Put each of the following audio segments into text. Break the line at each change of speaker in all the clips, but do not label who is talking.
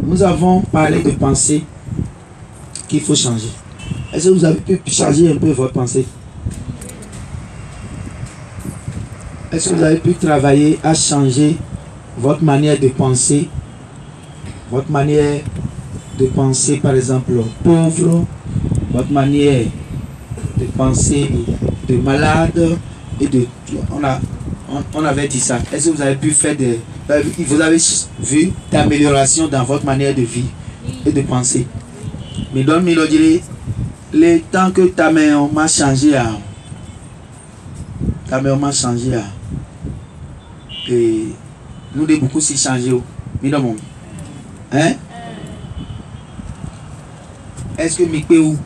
nous avons parlé de pensée qu'il faut changer. Est-ce que vous avez pu changer un peu votre pensée? Est-ce que vous avez pu travailler à changer votre manière de penser? Votre manière de penser, par exemple, pauvre, votre manière de penser de malade, et de... On avait dit ça. Est-ce que vous avez pu faire des... Vous avez vu d'amélioration dans votre manière de vivre et de penser? Mais donc, il dirait, le temps que ta mère m'a changé à... Ta mère m'a changé à... Et nous devons beaucoup s'y changer. Mais dans mon... Hein? Est-ce que je peux où?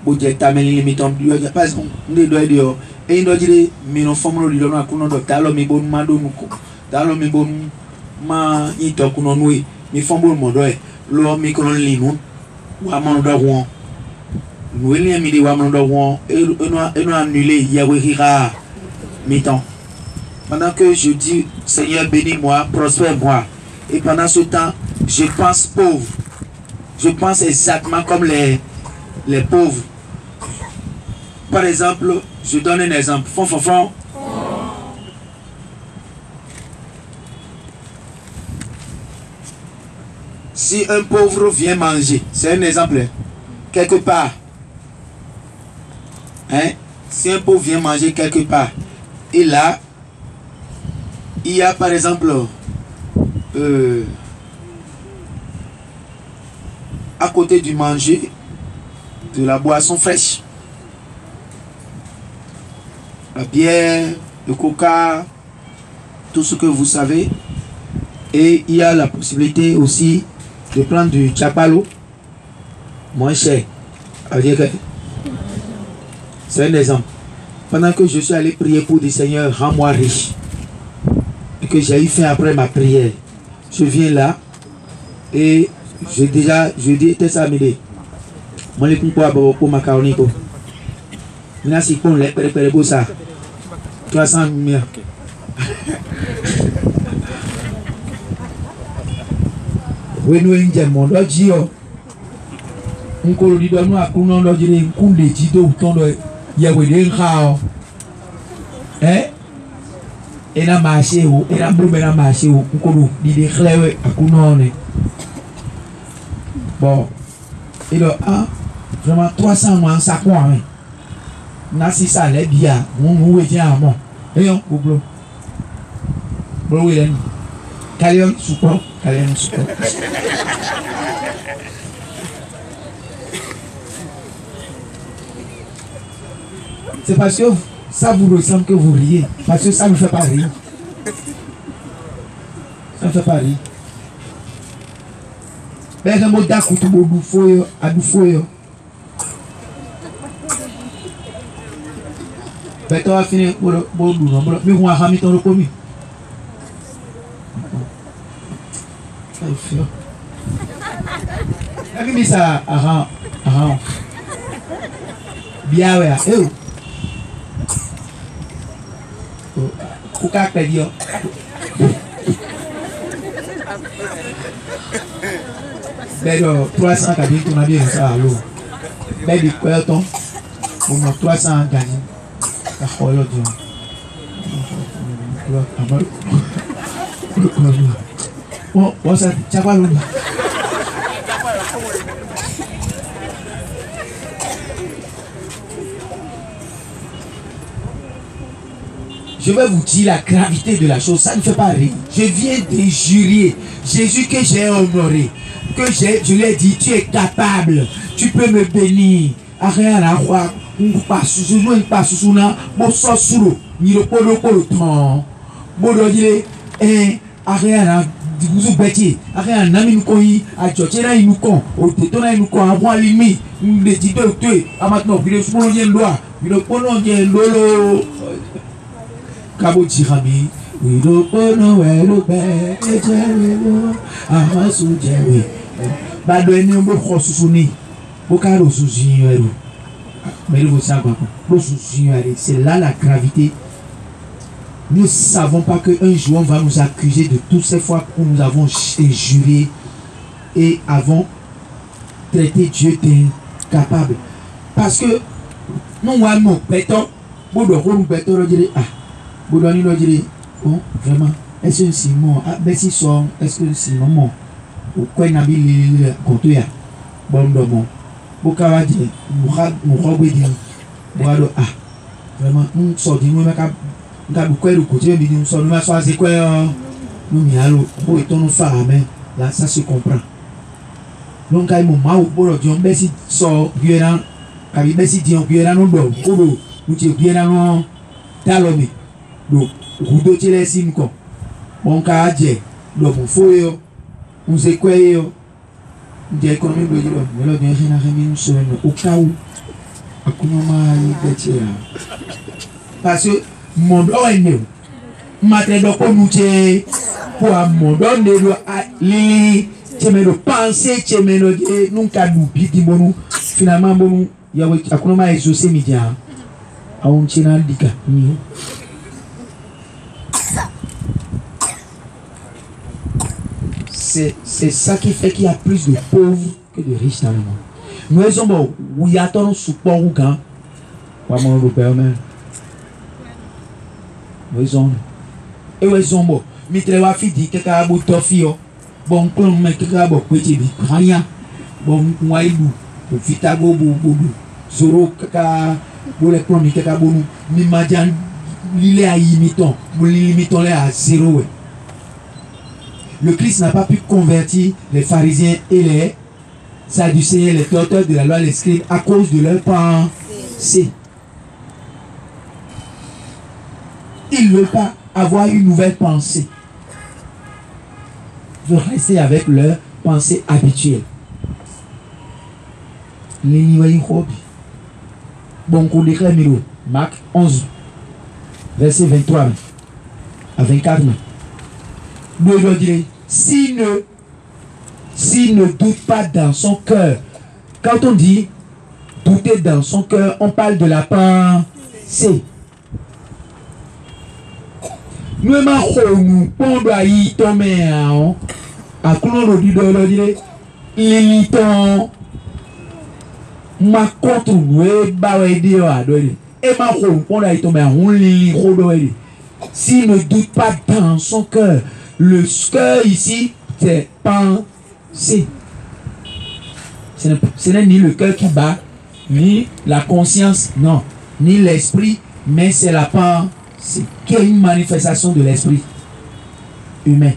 Pour dire ta mère, il n'y a pas de... Nous devons dire... Et il doit dire, mais non, femme, il doit dire, t'as mis bon mado nous, t'as mis bon ma il t'a qu'on nous, mais femme bon mado, l'homme mais qu'on lit nous, ou à mon droit, nous il y a mis des ou à mon droit, et nous annulé, il y a rira, mi-temps. Pendant que je dis, Seigneur bénis-moi, prospère-moi, et pendant ce temps, je pense pauvre, je pense exactement comme les pauvres. Par exemple, je donne un exemple. Fon. Si un pauvre vient manger, c'est un exemple, quelque part. Hein? Si un pauvre vient manger quelque part, et là, il y a par exemple, à côté du manger, de la boisson fraîche. La bière, le coca, tout ce que vous savez. Et il y a la possibilité aussi de prendre du chapalo moins cher. C'est un exemple. Pendant que je suis allé prier pour dire Seigneur, rends-moi riche, et que j'ai eu faim après ma prière, je viens là et je dis ça m'aider. Moi les coups pour macaroni. Maintenant si on les prépare pour ça. 300 000. Oui, nous avons dit que nous avons dit que nous avons dit que nous avons dit et na marché ou et na boube na marché ou nous dit clair à nous bon et là vraiment 300 mois ça quoi nasi ça les bien on est bien bon et on boulot boulot il est calion soupe c'est parce que ça vous ressemble que vous riez parce que ça ne fait pas rire, ça ne fait pas rire. Mais je me dis que vous fouillez à du fouiller. Mais tu vas finir pour le bon boulot. Mais on va ramener ton commis. Ça y fait. Regardez ça à rang. Bien ouais. O cara pediu. Pero 300 cabines qu'on a bien ça alors. Mais du coton, on a 300 gagné. La folle de. Oh, ça, tu vas le. Je vais vous dire la gravité de la chose, ça ne fait pas rire. Je viens d'injurier Jésus que j'ai honoré, que je lui ai dit, tu es capable, tu peux me bénir. Rien à voir, on passe sous nous, il passe sous nous, bon sort sous nous, il le temps. Bon dire, rien à vous bêtiez, rien à nous coï, à Tchotchena il nous con, au tétona il nous con, à moi l'ennemi, nous les dit de tuer, à maintenant, il est sous le loi, il est pas lolo. Kabo Jirami, we don't know where to be. I'm so jelly. But when you go for Susuni, Bocaro Susi, mais vous savez, c'est là la gravité. Nous ne savons pas qu'un jour on va nous accuser de toutes ces fois où nous avons injuré et avons traité Dieu d'incapable. Parce que nous avons béton, nous avons béton, nous avons dit, bon, vraiment, est-ce que Simon, est-ce que Simon, ou quoi n'a pas le côté, bon, bon, Bokawa dit, nous vraiment, nous sortons, nous avons quoi le côté, nous sommes, nous avons quoi, nous allons, nous faire, là, ça se comprend. Donc, il y a un moment où nous avons dit, kabi besi di on kuyera no do kodo uche kuyera no talomi do kudo chele simko bonka aje do mo foyo unse kweyo nje economy do jiro melo de hina hemi so no okawu akuma ma yi betia parce que mondo ene mate do ko nuche ko amondo ne do li chemelo penser chemelo de nunca dubi di bonu finalement bonu Yahweh akunoma exaucé midia aunchina dika ni c'est ça qui fait qu'il y a plus de pauvres que de riches dans le monde. Nous sommes où il y a ton support ou quand wa mon européen même nous sommes et nous sommes mitre wa fi di keka abo tofio bon klon me keka abo kweti bi krania bon waibu fitago bobu zoro kaka bole promi kaka bonu mi majan lile à imiton bo limiton les à 0. Le Christ n'a pas pu convertir les pharisiens et les sadducéens, les docteurs de la loi, les scribes, à cause de leur pensée. Ils ne veulent pas avoir une nouvelle pensée. Ils veulent rester avec leur pensée habituelle. Bon, on déclare Miro, Marc 11, verset 23 à 24. Nous devons dire, s'il ne doute pas dans son cœur, quand on dit douter dans son cœur, on parle de la pensée. Nous aimons pondre à y tomber à clone de dire, l'iliton. Ma contre nous baouédi adoré et ma on a été on lit s'il ne doute pas dans son cœur, le cœur ici c'est penser, ce n'est ni le cœur qui bat ni la conscience, non, ni l'esprit, mais c'est la pensée qui est une manifestation de l'esprit humain.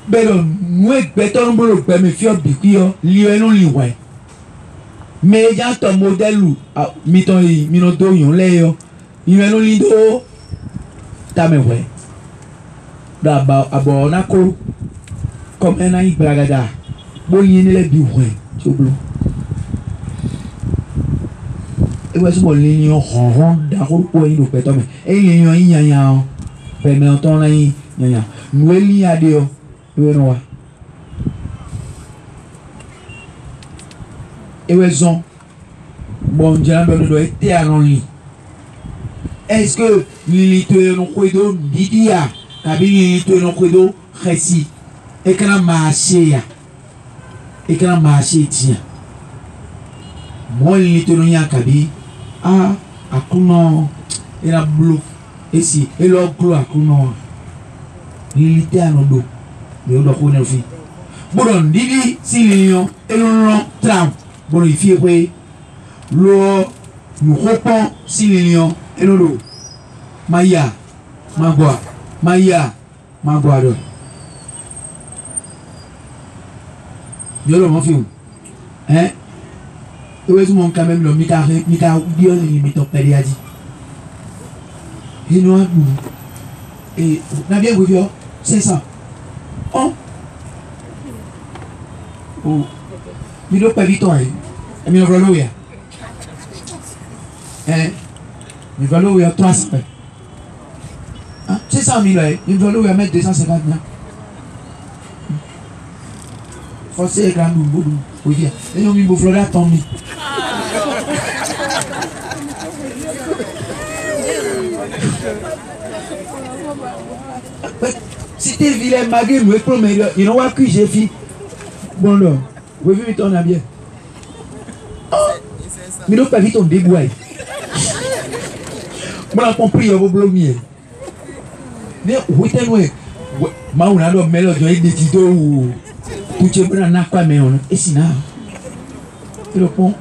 Belo nous béton bolo me fio bikio lié non lié mais y a ton modèle miton minodo yon leyo lié non lido ta me ouais d'abord abona ko comme un an bragada bon y ne le bi ouais tu blo et ouais ce bon lion ron d'aro ko yi do béton mais et lion yi yanya permet entendre là yi yanya nous li adeo. Et raison bon Dieu doit être à l'enli. Est-ce que l'unité non credo didia kabini l'unité non credo récit et que la marché tient moi l'unité non ya kabi ah akuno et la bleu et si et leur gloire akuno l'unité à nos dos. Bon didi si lion et l'on tram bon il fait quoi l'eau nous repons si lion et l'eau maya magua do yolo mon film hein et ouais mon quand même le mita bien limite périadi et nous et n'a bien vu c'est ça. Oh, mi do pas vite mi lo valo ya mi valo ya 300 ah c'est ça mi là mi valo ya mettre 250 là forcé grand boudou oui bien et on mi bo flora tombi Si t'es vilain, malgré nous, il n'ont pas que j'ai fait. Bon, non. Vous avez vu ton bien. Oh! Mais non, pas vite, on débouille. Moi, j'ai compris, il y a vos blomiers. Mais, oui, t'es loin. Ma on a le mélange de titres ou tout est bien na quoi mais on et sinon le pont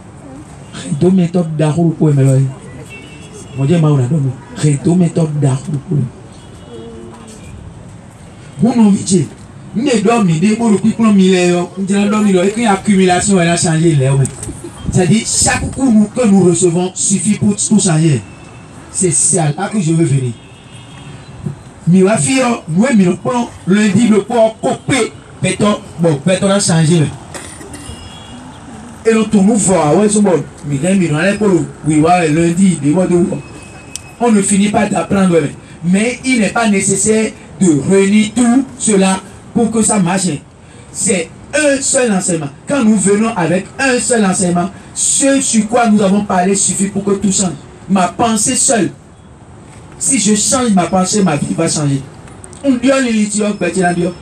deux méthodes d'arou pour mélange moi dis ma on a deux méthodes d'arou pour mon envie ne dormi des mots depuis plan millénaire on dit dormi là et qu'une accumulation elle a changé là c'est-à-dire chaque coup que nous recevons suffit pour tout changer c'est ça là que je veux venir. Mi wa fi yo nous mi le plan lundi le port coupé béton bon béton a changé et le tout nous voit ouais c'est bon mi dans les pour oui ouais lundi des mois de on ne finit pas d'apprendre mais il n'est pas nécessaire de réunir tout cela pour que ça marche. C'est un seul enseignement. Quand nous venons avec un seul enseignement, ce sur quoi nous avons parlé suffit pour que tout change. Ma pensée seule. Si je change ma pensée, ma vie va changer. On dit on l'élitio, petit la dio.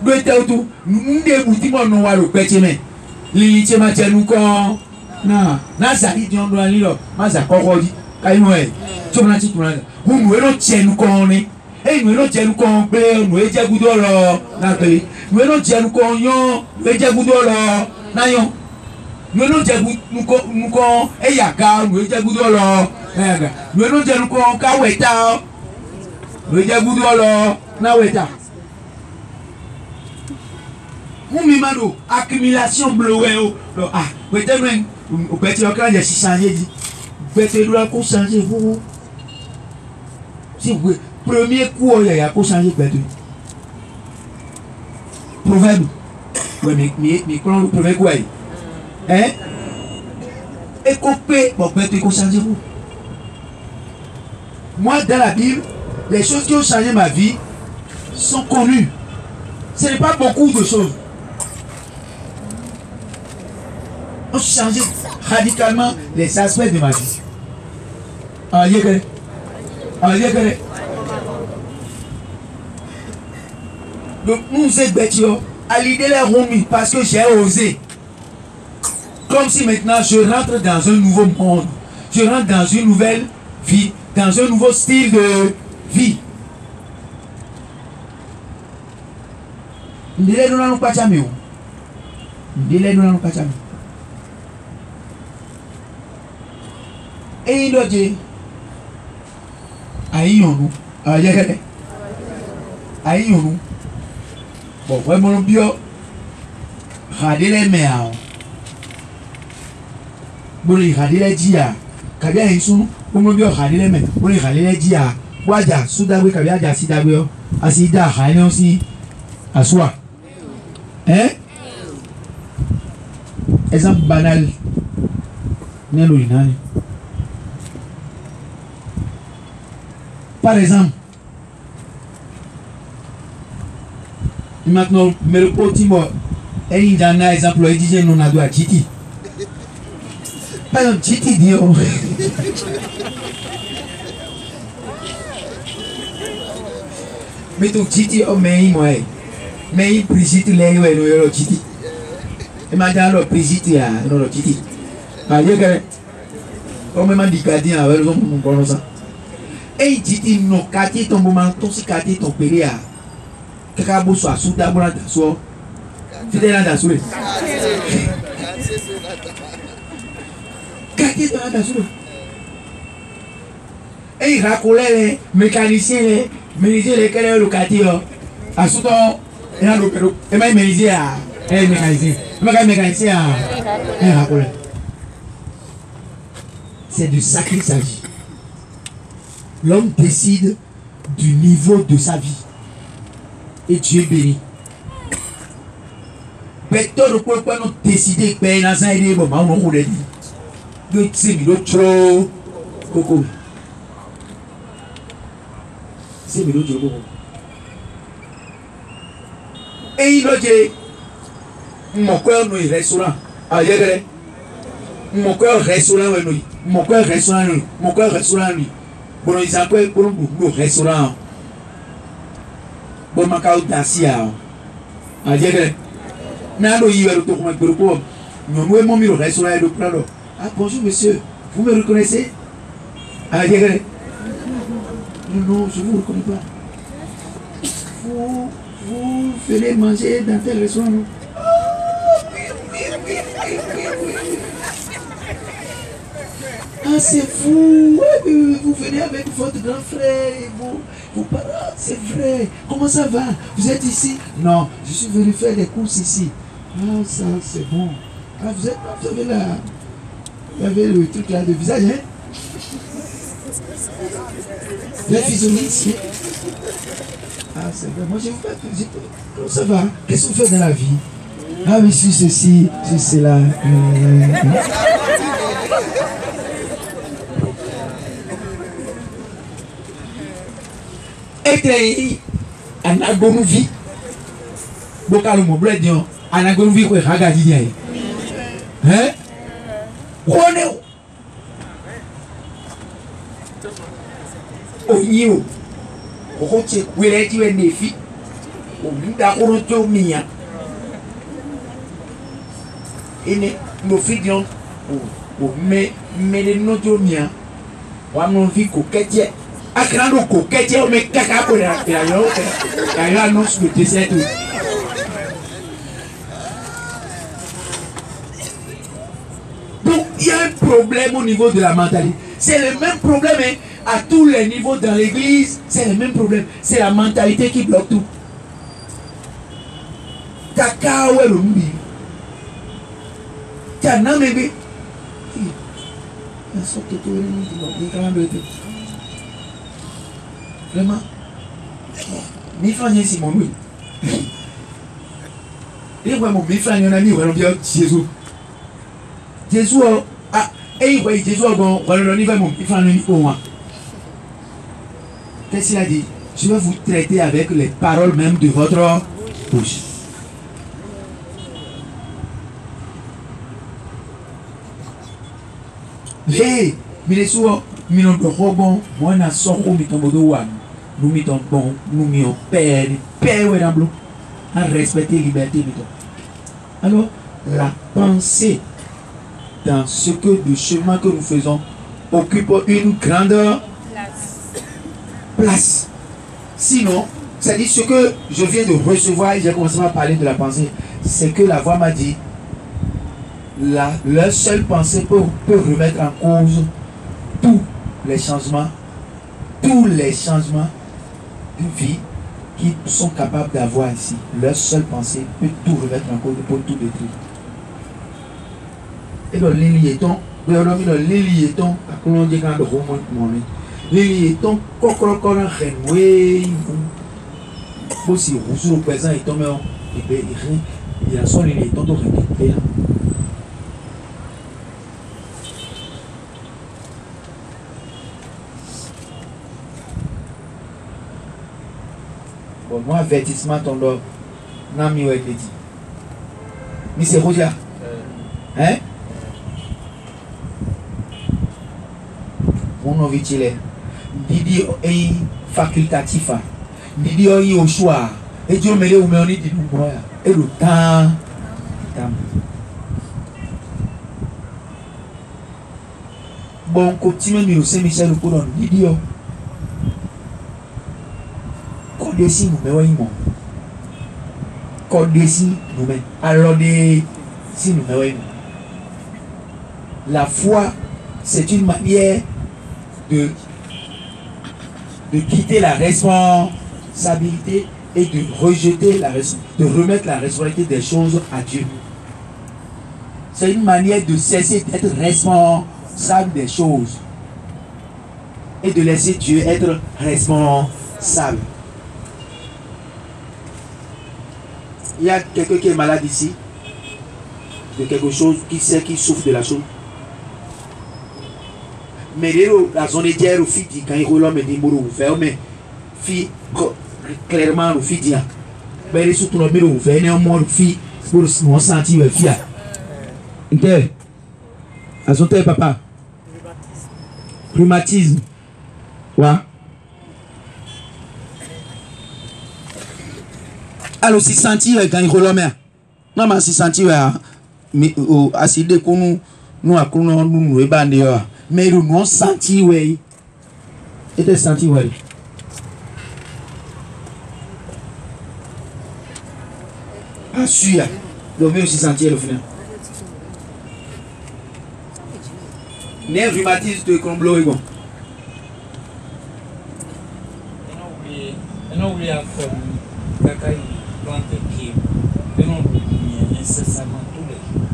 Doit être tout. Nous déboutis mon nom à le petit mais. L'élitio m'a dit nous quand. Non. Nazari dit on doit l'île. Maza korodi. Kaïmoé. Tu m'as dit tout là. Nous nous tiens nous quand et nous nous tiens nous quand blé. Nous étions goudou là. N'appelez. Nous nous tiens nous quand yon. Nous étions goudou là. N'ayon. Nous nous tiens nous quand et yaka. Nous étions goudou là. Nous nous disons qu'on a weta, nous disons na weta. Nous mimano accumulation bleuée ah peut-être même au petit occasion de changer dit peut-être doit qu'on changer vous si vous premier coup il y a qu'on changer peut-être proverbe oui mais quand le proverbe quoi hein et couper bon peut-être qu'on changer vous. Moi, dans la Bible, les choses qui ont changé ma vie sont connues. Ce n'est pas beaucoup de choses. On a changé radicalement les aspects de ma vie. Donc, nous étions à l'idée de la remis parce que j'ai osé. Comme si maintenant je rentre dans un nouveau monde. Je rentre dans une nouvelle vie. Dans un nouveau style de vie. Ndile nous n'allons pas jamais. Ndile nous n'allons pas jamais. Et il a dit, aïe-nous, aïe-nous. Bon, vraiment bien. Regardez les mains. Bon, regardez les dia. Quand ils sont on bien regarder les mains, on les regarder les dia. Waja, soudawe kabia ja sidawe, asida haine aussi à soi. Hein? Exemple banal. Par exemple, maintenant, mais le petit mot, et il y a un exemple, il dit non à doigt Titi. Par exemple, Titi dit mais tout Titi, oh, mais il présite les yeux, Titi. Et maintenant, le présite, le Titi. Comme même dit gardien avec mon prononçant. Et il dit non, quartier ton moment, ton si quartier ton péria. Kakabo soit sous ta boîte à soi. Fidèle à la souris. Quartier ton à souris. Et il racolait les mécaniciens, les ménisiers, les calais le quartier. À sous ton et à l'opéro. Et même ménisier à un mécanicien. Le mécanicien à un racolait. C'est du sacré sa vie. L'homme décide du niveau de sa vie. Et Dieu bénit. Personne ne peut pas nous décider que nous avons aidé bon, on a dit. Nous sommes trop coco. C'est trop coco. Et il a dit, mon cœur nous est restaurant. Ah, il y a mon cœur restaurant nous. Mon cœur restaurant nous. Mon cœur restaurant nous. Bon, ils appellent pour nous restaurant. Bon, ma carte d'ancien. Ah, j'ai mais alors, il y a le tour de mon nous mon miro restaurant de Prado. Ah, bonjour monsieur, vous me reconnaissez? Ah, j'ai non, je ne vous reconnais pas. Vous venez manger dans tel restaurant, non? Ah, c'est vous. Vous venez avec votre grand frère et vos parents, c'est vrai. Comment ça va? Vous êtes ici? Non, je suis venu faire des courses ici. Ah, ça, c'est bon. Ah, vous avez le truc là de visage, hein? La physionomie ici. Ah, c'est vrai. Moi, je vous fais visiter. Comment ça va? Qu'est-ce que vous faites dans la vie? Ah, oui, je suis ceci, je suis cela. Et anagonuvi bokalo mo bled yon anagonuvi ko ragadi dia hein kone onyo ko che kwele ti we nefi o nda ko to miya ene no fidion o me no to miya wa no vi ko keje akrando ko keje o me kaka ko ya yo annonce le décès. Donc il y a un problème au niveau de la mentalité. C'est le même problème hein, à tous les niveaux dans l'église. C'est le même problème. C'est la mentalité qui bloque tout. Kaka ou le mbi. Kana mebe. Vraiment. Mi francs si mon oui. Et moi mon mi francs on a mis on bien Jésus. Jésus ah et ouais Jésus bon on a mis mon mi francs pour moi. Qu'est-ce qu'il a dit? Je vais vous traiter avec les paroles même de votre bouche. Les minesuo minon de robon moi na soko mitombodo wan. Nous mettons bon, nous mettons père ouais dans bleu, à respecter liberté. Alors, la pensée dans ce que le chemin que nous faisons occupe une grande place. Sinon, c'est-à-dire ce que je viens de recevoir, et j'ai commencé à parler de la pensée, c'est que la voix m'a dit, leur seule pensée peut remettre en cause tous les changements d'une vie qu'ils sont capables d'avoir ici. Leur seule pensée peut tout remettre en cause, peut tout détruire. Et donc, les liétons, aussi, vous présent et tombé il y a son les temps de récupérer. Bon, moi, avertissement, ton dos, n'a mis où elle dit. Mais c'est Rodia. Hein? Mon novitile. Didi est facultatif. Didi est au choix. Et Dieu me l'a ou me dit nous. Et le temps. Bon, continue mais aussi Michel le Coudon. Didi est. Kodesi nous met où? Kodesi nous met. Alors si nous met où? La foi, c'est une manière de quitter la responsabilité et de rejeter de remettre la responsabilité des choses à Dieu. C'est une manière de cesser d'être responsable des choses et de laisser Dieu être responsable. Il y a quelqu'un qui est malade ici, de quelque chose, qui sait qu'il souffre de la chose. Mais la zone est hier au fidi quand il roule mais dit mourou faire mais fi clairement au fidi là mais les surtout le bureau faire né mort fi pour nous sentir le fia inter à son tel papa rhumatisme ouais Alors, si sentir quand il relomère. Non, mais si sentir mais assis qu'on nous a nous et bandé mais nous non senti ouais. Et te senti ouais. Ah, sûr. Donc, même si sentir le final. Nerf rhumatisme de Comblo et bon.
Non, we are from Kakai, planted game. They don't do incessamment tous les jours.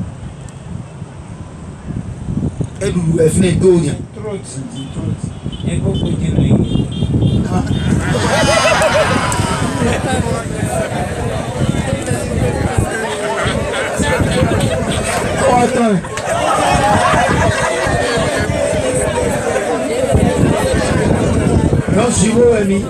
Et nous, elle venait d'où?
Trop. Et beaucoup de gens.
Oh, attends. Non, je vous ai mis.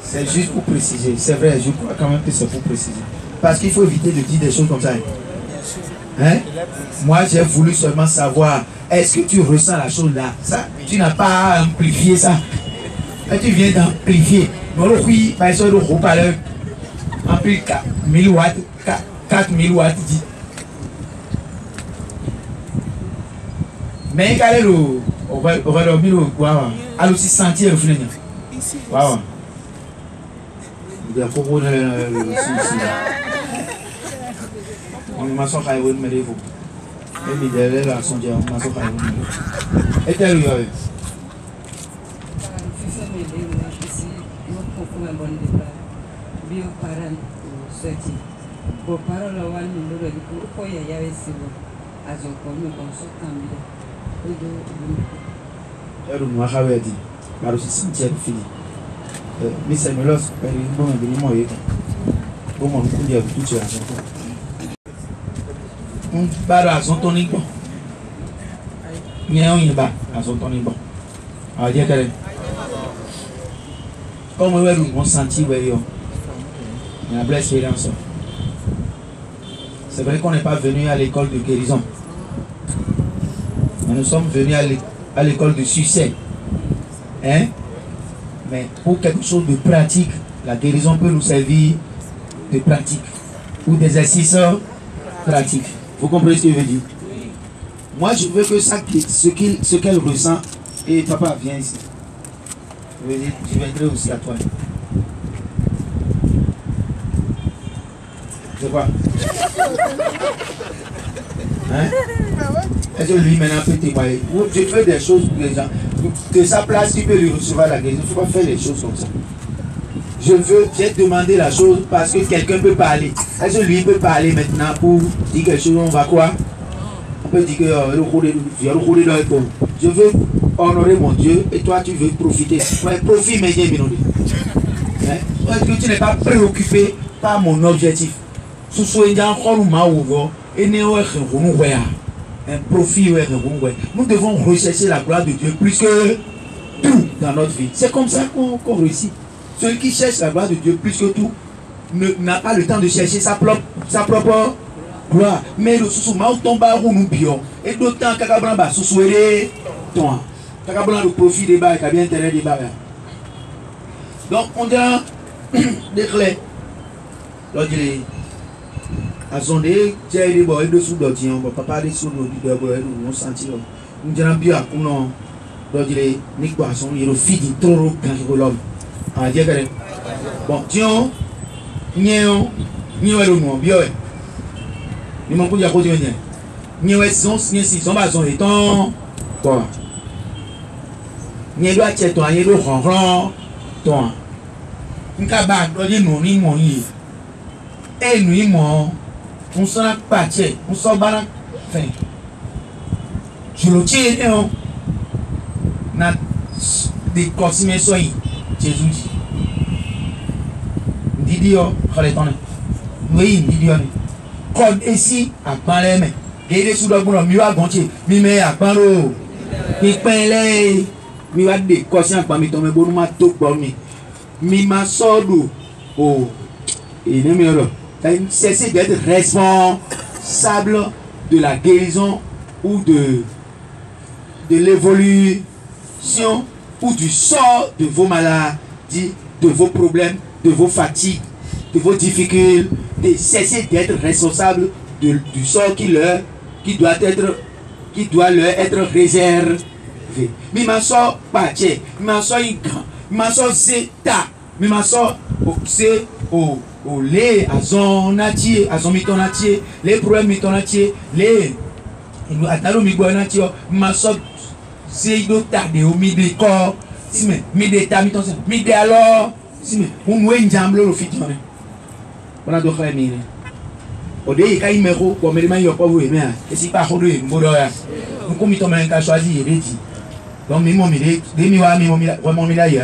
C'est juste pour préciser. C'est vrai, je crois quand même que c'est pour préciser. Parce qu'il faut éviter de dire des choses comme ça. Hein? Moi, j'ai voulu seulement savoir, est-ce que tu ressens la chose là? Ça, tu n'as pas amplifié ça. Et tu viens d'amplifier. Oui, par exemple, le haut-parleur ampli 1000 watts, 4000 watts. Mais quand on va dormir au quoi? Alors, aussi sentir le flèche. Waouh. Il y a beaucoup de on m'a sorti à vous me dire vous. Et derrière la sonde, on m'a sorti à vous. Et tel lieu. Era uma ravedi, mas se sentia filho. Me semelhou, ele não é bem moído. Como não podia tudo tirar. Barazão Tony bom. Minha unha ba, azão Tony bom. Aí é que como eu era um bom sentido eu, minha belle expérience. C'est vrai qu'on n'est pas venu à l'école de guérison, mais nous sommes venus à l'école de succès. Hein? Mais pour quelque chose de pratique, la guérison peut nous servir de pratique ou d'exercice pratique. Vous comprenez ce que je veux dire? Moi, je veux que ça, ce qu'elle ressent, et papa, viens ici. Je viendrai aussi à toi. C'est quoi? Hein? Est-ce que lui maintenant peut témoigner? Je fais des choses pour les gens. De sa place, tu peux lui recevoir la guérison. Il ne faut pas faire les choses comme ça. J'ai demandé la chose parce que quelqu'un peut parler. Est-ce que lui peut parler maintenant pour dire quelque chose? On va quoi? On peut dire que je veux honorer mon Dieu et toi tu veux profiter. Ouais, profite, mais bien, est-ce que tu n'es pas préoccupé par mon objectif? Un profit. Nous devons rechercher la gloire de Dieu plus que tout dans notre vie. C'est comme ça qu'on réussit. Celui qui cherche la gloire de Dieu plus que tout n'a pas le temps de chercher sa propre gloire. Mais le sous-marin tombe à nous bio. Et d'autant qu'à sous-souéré, toi. Le profit des bas, qui a bien intérêt des bas. Donc on dirait des clés. À son nez, j'ai des boys de sous d'autres, papa des sous d'autres, nous sentir. Nous disons bien qu'on doit dire, ni quoi, son héros fini trop quand l'homme. Ah, dire que bon, tiens, nion, le nom, bien. Ni mon coup, il y a quoi de venir. Nion, son bazon est ton. Quoi? Ni doit être toi, ni le ronron, toi. N'kaba, doit dire non, ni mon y. Et nous, mon. On s'en a pas tiens, on s'en bat fin. Je le tiens, non. Na des consignes soignées. Jésus dit. Didio, relétonne. Oui, didio. Comme ici, à Palais, et sous le boulot, mieux à Gontier, mais à Palo. Il peint mi va des consignes à mi tomber bon ma tout bon mi ma sodo. Oh, et ne me cesser d'être responsable de la guérison ou de l'évolution ou du sort de vos maladies, de vos problèmes, de vos fatigues, de vos difficultés. Cessez d'être responsable du sort qui doit leur être réservé. Mimaso Pache, Mimaso Incan, Mimaso Zeta, Mimaso c'est au lait, à son mitonatier, les problèmes mitonatier, les atalo mitonatier, Mimaso Zeido Tade, au midi corps, si mais midi tamiton, midi alors, si mais on oué njamble le fiton. On a d'autres amis. Au début, quand il me faut, comme il m'a dit, et si pas choisi, nous commettons un cas choisi, il est dit. Donc, mon milé, des miwa, mon milay, à mon milay,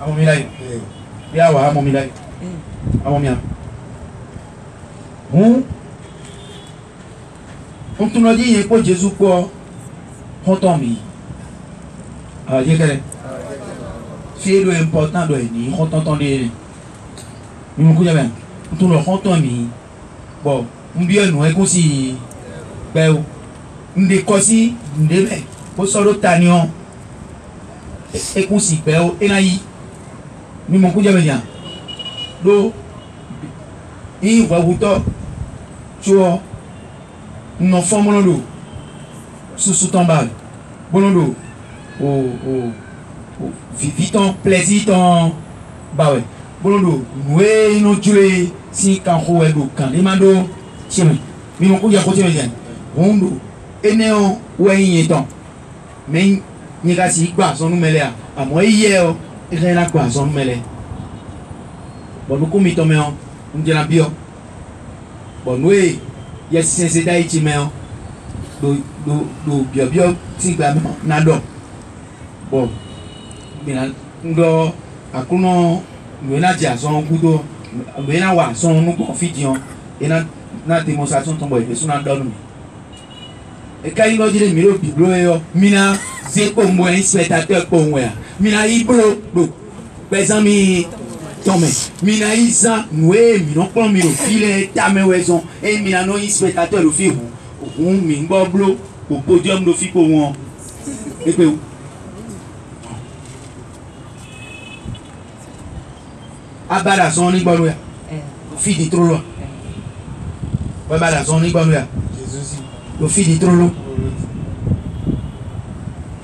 à mon milay, à mon mien. On te l'a dit, il y a quoi Jésus quoi, on t'en mis. Ah, il y a quel est. C'est important de dire, on t'entend dire. Mais mon coup, il y a bien. On te l'a mis. Bon, on bien nous, et aussi, ben, on décosi, on démet, au sol tanion, et aussi, ben, et naï, mais mon coup de bien. L'eau, il va vous tort, tu vois, nous formons l'eau, sous ton bal, bon l'eau, viton, plaisir, ton, bah ouais, bon l'eau, nous, nous, tu si quand on est quand les mandos, c'est mais on couille à côté bien. Rondo, et néon, ouais, il est temps. Mais il y a si quoi, son numéro à moi hier, et rien à quoi, son numéro. Bon, nous commis ton méon, on dit la bio. Bon, nous, il y a si c'est d'Haïti, mais nous, bio, si quoi, n'adore. Bon, mais nous, à quoi nous, n'a dit à son couteau. Mais là, son nous confions et na démonstration tombe et son donne. Et quand il dit les mille biblo mina c'est pour moi spectateur pour moi. Mina iblo do. Les amis tombe. Mina isa noué minon comme miro filet tame raison et mina no spectateur le fi ou mingo blo au podium do fi pour moi. Et puis abala son ni gbonu ya fi di trolo abala son ni gbonu ya Jesus lo fi di trolo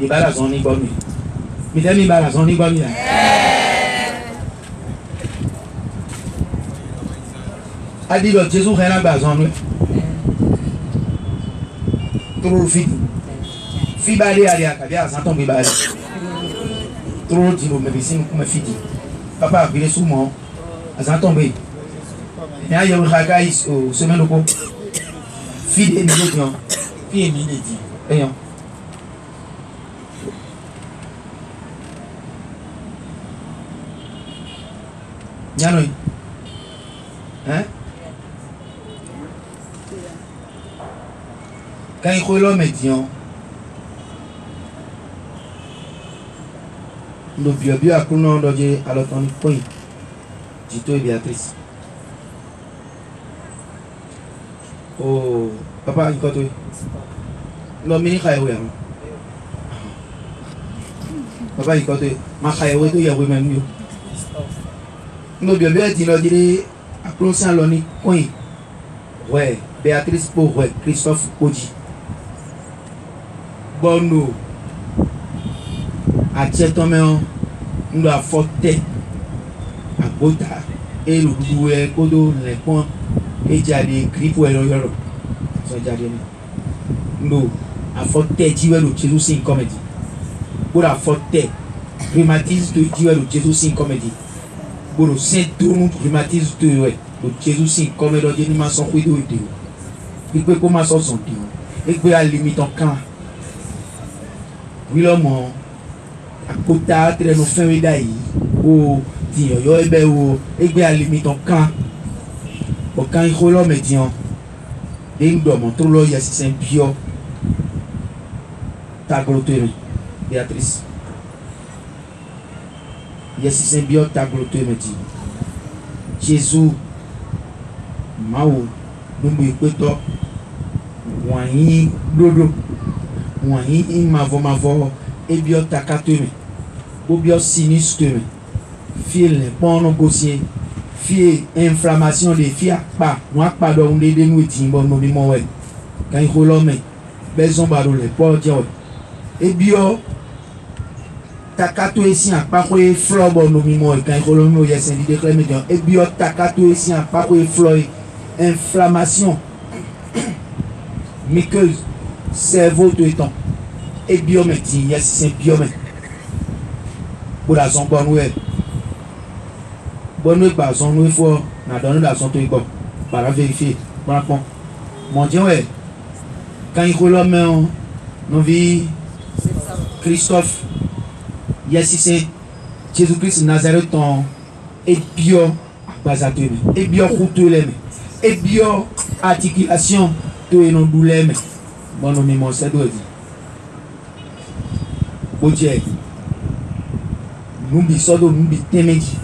ibala son ni gbonu mi demi bala son ni gbonu ya adi lo Jesus rena ba son nu trolo fi bale ali akabi asanton bi bale trolo di lo me bisinu kuma fi di papa a viré sous moi, à s'en tomber. Il y a eu un ragaïs au semaine de quoi. Fille et millions. Fille et millions. Ayant. Yanoi. Hein? Quand il croit l'homme est diant. Nous bio à counon d'oyer à l'automne point. Jito et Béatrice. Oh, papa, il compte. Non, mais il y a papa, il compte. Ma caille, il y a même mieux. Nous bio a dit, nous dirait à closer à l'oni point. Ouais, Béatrice pour ouais, Christophe Oji. Bon, nous. À Tchetoméon, nous avons forté à Bota et le doué, Kodo, les points, et Djadé, Gripo et Loyolo. Nous avons forté, Dieu le Jésus, c'est une comédie. Pour la forté, rhumatisme de Dieu le Jésus, c'est une comédie. Pour le Saint-Tournou, rhumatisme de le Jésus, c'est une comédie. Il m'a son cuido et Dieu. Il peut commencer son Dieu. Il peut aller limiter en camp. Oui, l'homme. Kota très nos fins d'aïe ou dit yo ebe ou egbe à limite en camp au camp il faut l'homme dit on et nous dormons trop là il y a c'est un bio ta gloteur Béatrice il y a c'est un bio ta gloteur me dit Jésus mao nous me peto wani dodo moi il m'avo et bio takatome ou bio sinistre fil bon négocier fie inflammation de fie pas moi pas de nous timbo no mi mo quand il l'homme besoin baro le porte et bio takato ici en pas quoi fleur bon no mi mo quand il l'homme il est déclaré médian et bio takato ici en pas quoi fleur inflammation muqueuse cerveau tout étant et biométrie yes c'est biométrie pour la son bonne ouais bonne par son nous faut na donner la son tout bon para vérifier voilà bon mon Dieu ouais quand il l'homme nous vit Christophe yes c'est Jésus-Christ Nazareth ton et bio basateur et bio couteau les et bio articulation tout et non douleur mais bon nous mon c'est doit dire bon Dieu nous bisodo nous bitemedi.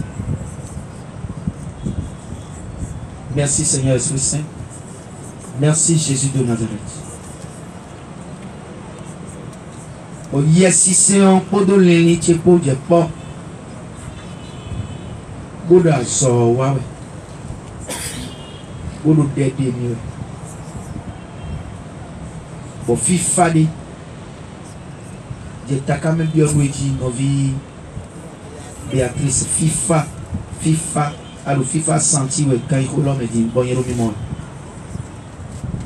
Merci Seigneur Esprit Saint. Merci Jésus de Nazareth. O yesi se on podo leni chepo je po. Boda so wawe. Bodo dede mi. Bo fifadi. Je takame biorweji novi Béatrice FIFA alors FIFA senti ouais quand il l'homme dit bon yero mi mo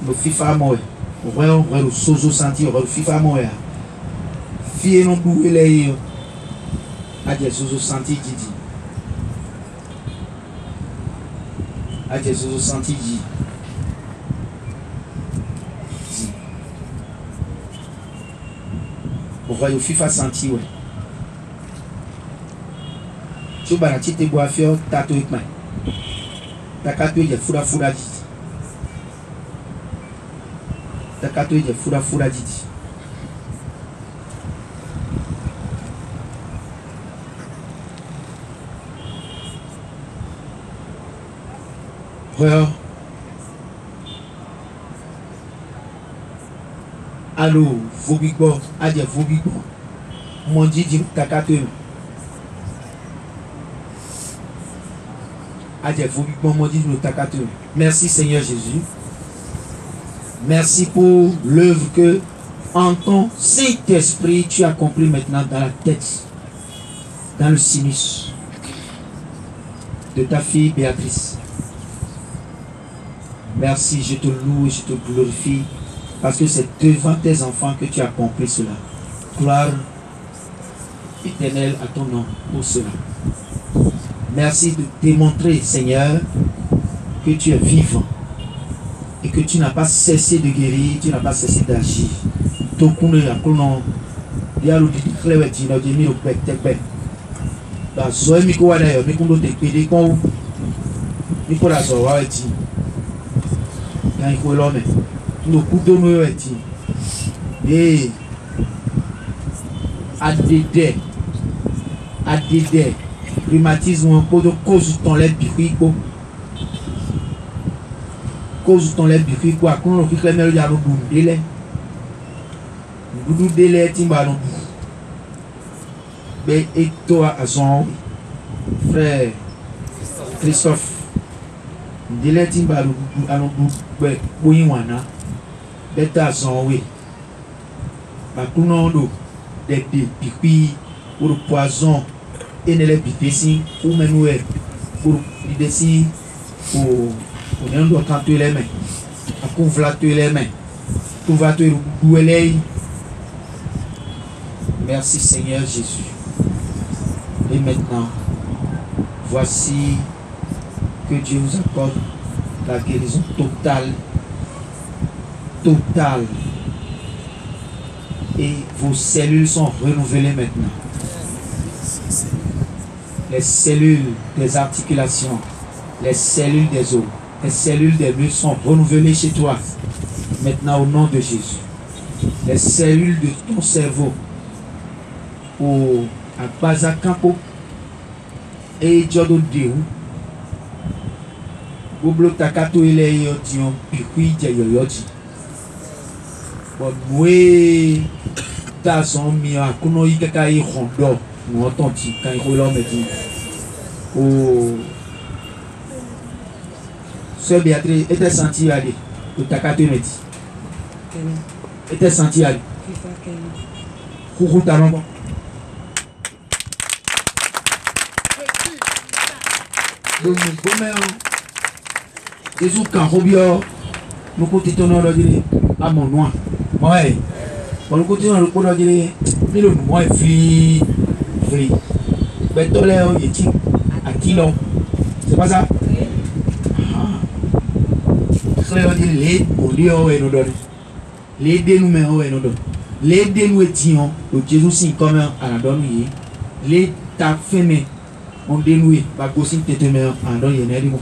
le FIFA mo ouais le sozo senti le FIFA mo ouais fie non bu ele yo aje sozo senti didi aje sozo senti didi le FIFA senti ouais tu vas la petite bois faire tatou avec moi. Ta carte est fura dit. Ta carte est fura dit. Frère. Allô, Vobigo, adja Vobigo. Mon dit ta carte. Merci Seigneur Jésus. Merci pour l'œuvre que en ton Saint-Esprit tu as accompli maintenant dans la tête, dans le sinus de ta fille Béatrice. Merci, je te loue et je te glorifie parce que c'est devant tes enfants que tu as accompli cela. Gloire éternelle à ton nom pour cela. Merci de démontrer, Seigneur, que tu es vivant et que tu n'as pas cessé de guérir, tu n'as pas cessé d'agir. Rhumatisme pour de cause ton lait bifico cause ton lait bifico à qu'on fait les mêmes dialogues délai boudou délai timbalon ben et toi à son frère Christophe délai timbalon allons ben boywana beta à son oui à qu'on do des pipi ou le poison et ne les bipési ou même pour l'idée pour on doit canter les mains à couvlater les mains tout va te douer. Merci Seigneur Jésus. Et maintenant voici que Dieu vous accorde la guérison totale et vos cellules sont renouvelées maintenant. Les cellules des articulations, les cellules des os, les cellules des muscles sont renouvelées chez toi. Maintenant au nom de Jésus. Les cellules de ton cerveau, au Baza Campo et Jodo Deu, Boblo Takato et les Yotion, puis Yoti. Bon, oui, ta son mi a kono yi kaka yi rondo no tonti kan yi lo me di o Sœur Béatrice était senti aller au Takate me dit était senti aller Kourou Talombo donc Jésus quand Robio nous continuons à dire à mon noir ouais nous continuons à dire mais le moi est free mais toi là il est à kilo c'est pas ça c'est on dit les bolio et nous donne les deux numéros et nous donne les deux nous étions le Jésus signe comme à la donne les ta femme on dénoué ba gosi tete me en don yene ri mo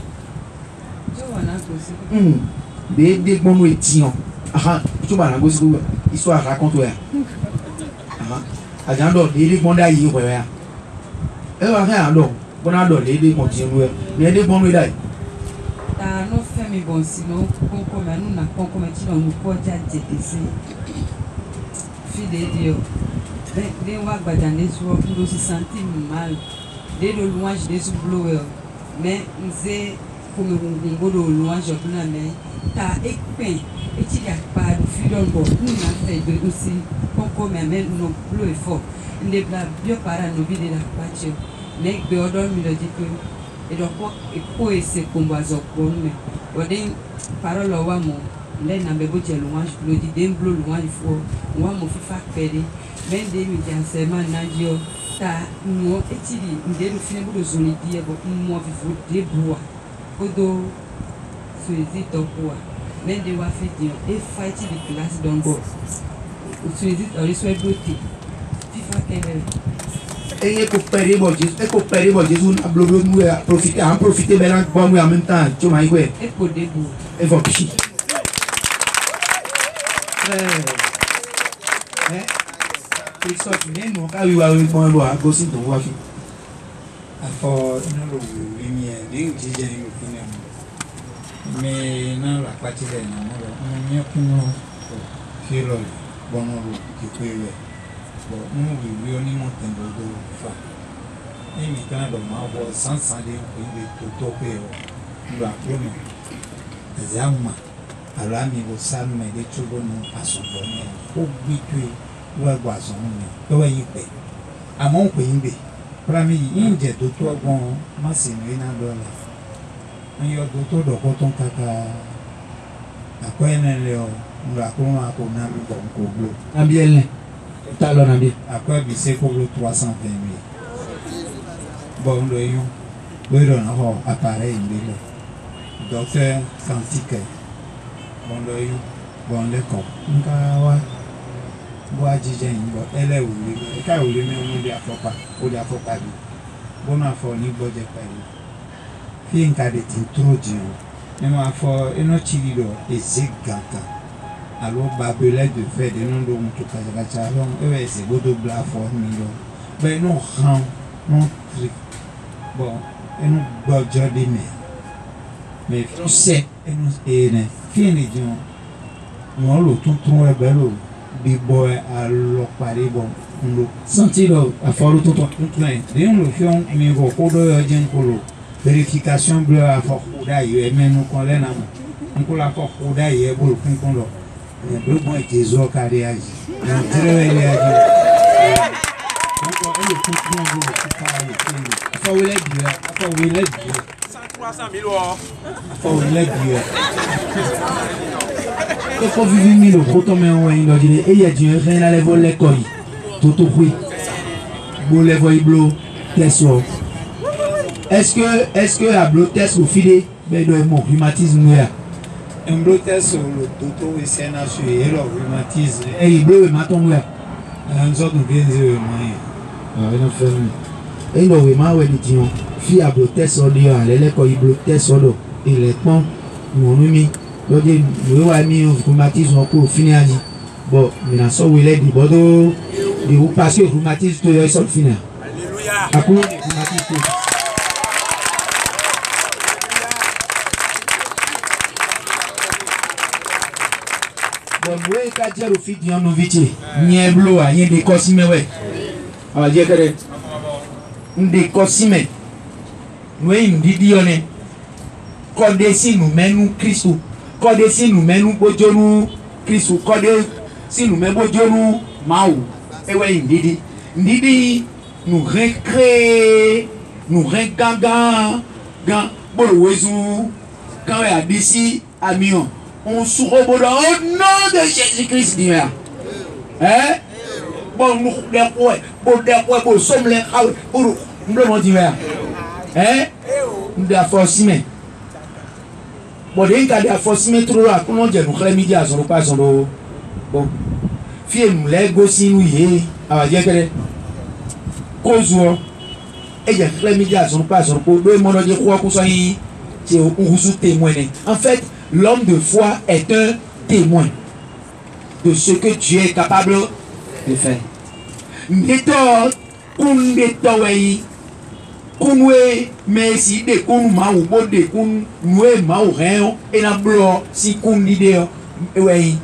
des bon nous étions ah tu vas la gosi histoire raconte ouais ah ajando des bon da yi ouais e wa kan ando bon ando des continue mais des bon nous dai
ta no femi bon sino kon ma nous na kon ti don nous ko ja JTC fille de Dieu de wa gbadane so ndo se sentir mal dès le louange des blower mais nze comme ngongo do louange na mais ta ekpen et tu y a pas de fidon bon nous na fait de aussi comme mais no bleu fort les bla bio para no bi de la patio mais de odon mi le dit que et donc ko ese combat zo bon mais odin parole wa mo le na be bo je louange bleu dit dem bleu louange fort wa mo fifa pede mais de mi jansema na dio ta mo etili ndé no fine bo zoni dia bo mo vivo de boa odo suezi topoa mais de wa fait dio e fight the class don go suezi ori so beauty fifa kele
et ko pere bo Jésus na bloblo nous profiter ben bon en même temps tu m'as dit
e ko de bo
et va pi Christophe même mon cas oui avec moi bo gosi don wa fi
afọ ino lo wi mi e ni jije ni o fine me na la pati le na mo lo mi kuno fi lo bono lo ki pe we bo mo wi oni mo tembo do fa ni mi kan do ma bo sansan de ko ibe to pe o lo akromi ezama ala mi bo sam me de chugo no asobo ni o gbitwe wa gba so mi to wa yi pe amon pe yin be Prami inje doto agbon masinu ina dola. Ayo doto doko ton kaka akwene leo nga kuma ko na mi bon ko blo.
Ambiel talo na bi.
Akwa bi se ko blo 320 000. Bon do yo. We do na ho appareil ndelo. Docteur quantique. Bon do yo. Bon le ko. Nka wa boa jije yinbo ele wuli ka wuli me onu di afopa o di afopa bi bona fo ni boje pari fi nka de tintroji o me ma fo eno chiri do eziganta alo babele de fait de non do mutu ka ja cha lo e se bodo bla fo mi lo be no han no tri bon eno bojo de me tu sais eno ene fi ni jon mo lo tuntun e be lo bi boy allo pare bon ndo
sentilo a foro toto
plein de on le fion mi go ko do yo jen ko lo verification bleu a fo ko da yo e menu ko le na mo nko la fo ko da yo e bo kun kon lo e do bon e zo ka de aji na tere le aji nko e le kun kon bo ko pa le kin
fa wele di
fa wele di
300 000 euros.
fa wele di
il faut vivre mille autres mais on va y dire et il y a du rien à lever les colis tout oui bon les voix blo testo est-ce que à blo test au filet ben de mon rhumatisme nous
un blo test le toto et c'est na sur et le rhumatisme
et il blo maton nous
un autre bien moyen
ah il a fait et non vraiment ouais dit on fi à blo test au dia les colis blo test au et les pont mon ami lọ́dẹ ìwé wa mi rhumatisme ọkọ̀ òfin àjí bọ̀ mìíràn sọ wílẹ̀ dìbò tó dìbò pàṣẹ rhumatisme tó yọ ẹsọ̀ òfin à. àkúrò ní rhumatisme tó. Bon, nous, quand tu as le fils de nous vite, ni un bleu, ni des cossimés, ouais. On va dire que des cossimés. Nous, nous disons, quand si nous menons Christ, quand si nous menons Bodjonou, Christ, quand si nous menons Bodjonou, Mao, et ouais, nous recréons, nous regardons, Bolowezou, quand il y a d'ici à Mion, on se rebond au nom de Jésus-Christ, Dieu. Hein? Bon, nous, nous sommes les pour nous dire, hein? Nous devons forcer. Bon, dès qu'il y a forcément trop là, comment dire, nous créons midi à son repas, son dos. Bon, fiez nous les gosses, nous y à dire que cause et il y a créé midi à son repas, son repas. Deux mots de quoi qu'on soit y, c'est un témoin. En fait, l'homme de foi est un témoin de ce que Dieu est capable de faire. N'étant qu'on n'étant kunwe mais si de kun ma ou bo de kun noue ma ou rien et na blo si kun l'idée ouais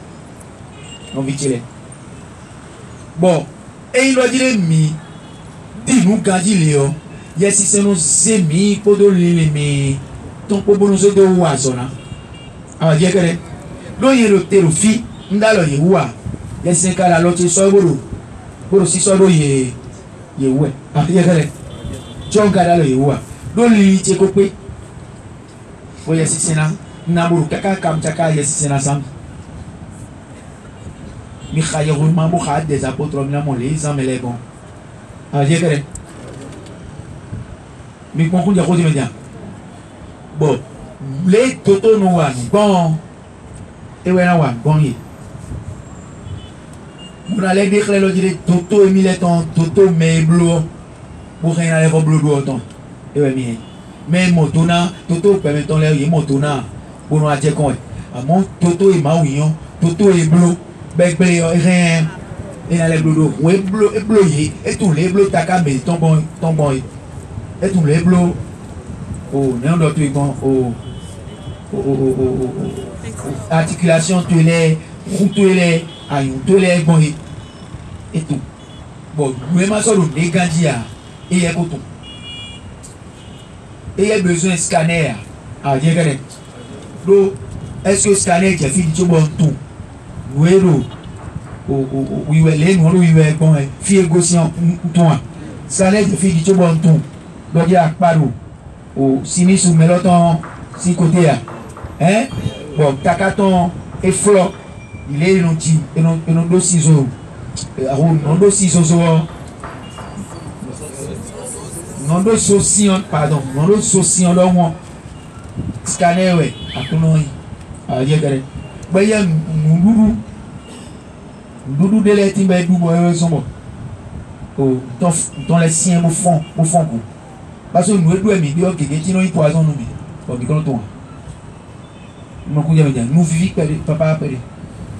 on vite bon et il doit dire mi dit nous gadi léo yes c'est nos semi podo lile mais ton pobo nous de oazona ah dire que do yero terufi ndalo yewa yes c'est kala lote so boro si so do ye ouais ah dire que John Gadalo Yewa. Don't leave it, Kope. Oh, yes, it's in a Nabu Kaka Kamchaka, yes, it's in a sam. Michael Mamu had des apôtres Namolés, en Melébon. Ah, j'ai fait. Mais mon coup de rose immédiat. Bon, les Toto no one, bon, et when I want, bon, y. Vous allez dire que le dire Toto et Mileton, Toto Meblo. Pour rien aller voir bleu autant et ouais mais motona toto permettons les motona pour nous dire quoi à mon toto et maouillon toto et bleu bec bleu rien et aller bleu ouais bleu et tous les bleus taka mais ton bon et tous les bleus oh non d'autre bon oh articulation tu les aïe tu les bon et tout bon vraiment ça le négandia et il y a beaucoup. Et il y a besoin de scanner. Ah, bien regardez. Donc, est-ce que le scanner qui a fait du bon tout? Oui, oui, les nous, oui, bon, fille gauche en toi. Scanner qui a fait du bon tout. Donc, il y a pas d'eau. Au sinistre, mais l'autre, si côté. Hein? Bon, takaton et flot. Il est gentil. Et non, deux ciseaux. Non, deux ciseaux. Non de saucillon, pardon, non de saucillon d'homme. Scanner, ouais, à tout le monde. Ah, il y a des. Ben, il y a un doudou de l'été, ben, doudou, son bon. Oh, dans les siens au fond, parce que nous, nous, nous, nous, poison, nous, bon, nous, nous vivons perdus, papa a perdu.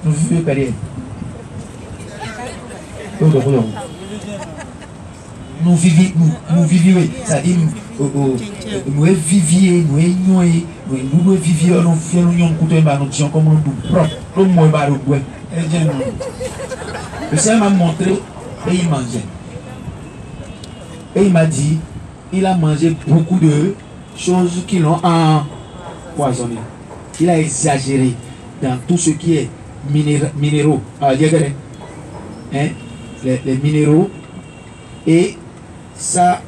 Nous vivons perdus. Nous vivons, c'est-à-dire nous vivions, nous vivions, nous faisons nous disons comme nous propre, le Seigneur m'a montré et il mangeait. Et il m'a dit, il a mangé beaucoup de choses qui l'ont empoisonné. Il a exagéré dans tout ce qui est minéraux. Hein, les minéraux. Et ça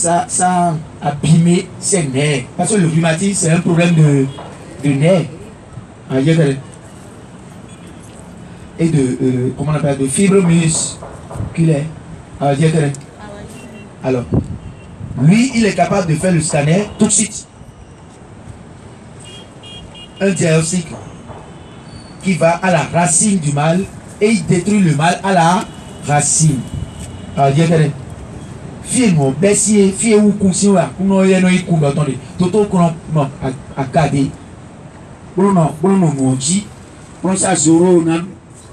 a abîmé ses nerfs. Parce que le rhumatisme, c'est un problème de nerfs. Et de, comment on appelle, de fibres musculaires. Alors, lui, il est capable de faire le scanner tout de suite. Un diagnostic qui va à la racine du mal et il détruit le mal à la racine. Ah, Dieu est fier mon baissier, fier ou conscient là, qu'on y a non y attendez, toto qu'on non à cadet. Bon non dit, bon ça zoro nan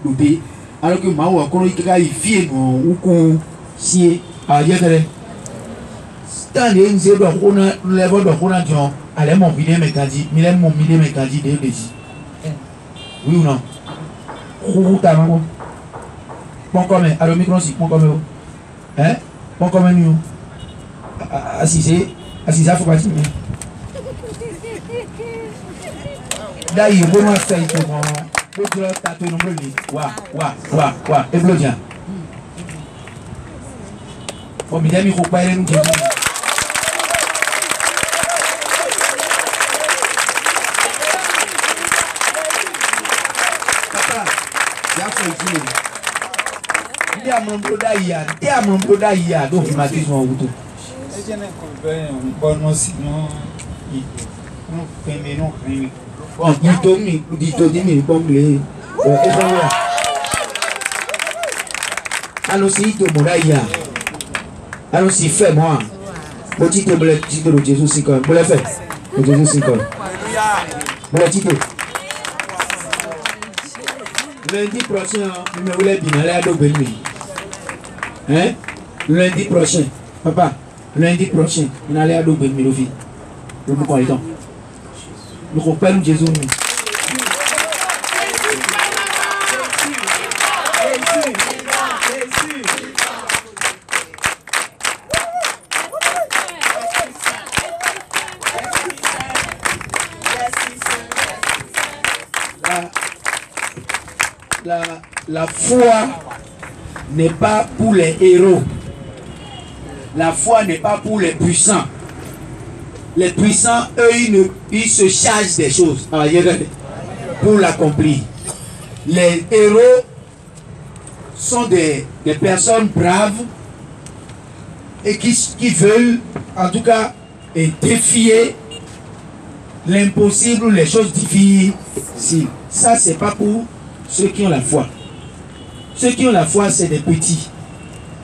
loupé, alors que ma ou qu'on y fier mon ou conscient. Ah, Dieu est tant de nous c'est donc on a level donc on a dit allez mon vidéo me candi, mon vidéo me candi de dit. Oui ou non? Routa maman. Bon comme alors micro aussi, bon comme hein? Bon comme nous. Assisé faut pas dire. D'ailleurs, bon faire il faut prendre. L'autre tatoué nombre lui. Wa et bloqué. Bon mais demi faut pas aller nous dire. Dia membroda iya donc matrice mon auto.
Je n'ai pas bon sinon non fait non.
Bon dito comme les alors si to modaïa alors si fait moi petit to blé tito de Jésus c'est comme le fait de Jésus c'est comme alléluia tito lundi prochain je me voulais bien aller à Dobeni hein lundi prochain papa lundi prochain on allait à Dobeni le vie le pourquoi il nous repère Jésus la foi n'est pas pour les héros. La foi n'est pas pour les puissants. Les puissants, eux, ils se chargent des choses pour l'accomplir. Les héros sont des personnes braves et qui veulent, en tout cas, défier l'impossible, les choses difficiles. Ça, c'est pas pour ceux qui ont la foi. Ceux qui ont la foi, c'est des petits,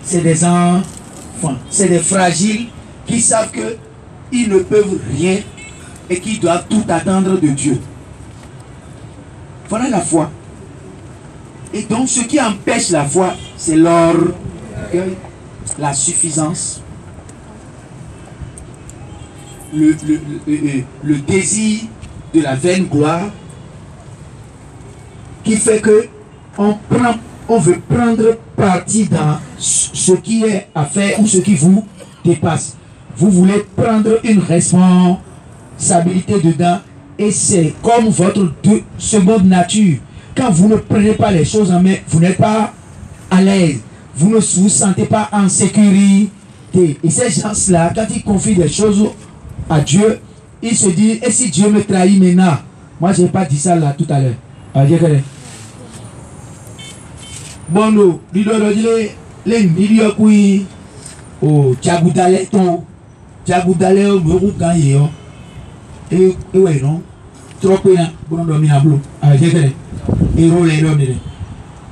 c'est des enfants, c'est des fragiles qui savent qu'ils ne peuvent rien et qui doivent tout attendre de Dieu. Voilà la foi. Et donc, ce qui empêche la foi, c'est l'orgueil, la suffisance, le désir de la vaine gloire, qui fait que on veut prendre parti dans ce qui est à faire ou ce qui vous dépasse. Vous voulez prendre une responsabilité dedans et c'est comme votre seconde nature. Quand vous ne prenez pas les choses en main, vous n'êtes pas à l'aise. Vous ne vous sentez pas en sécurité. Et ces gens-là, quand ils confient des choses à Dieu, ils se disent, et si Dieu me trahit maintenant? Moi, je n'ai pas dit ça là tout à l'heure. Bon, nous, les millions qui au Tchagoudale, Tchagoudale, au bureau gagné, et ouais, non, trop bien, bon, dormir à bleu, et rouler l'homme.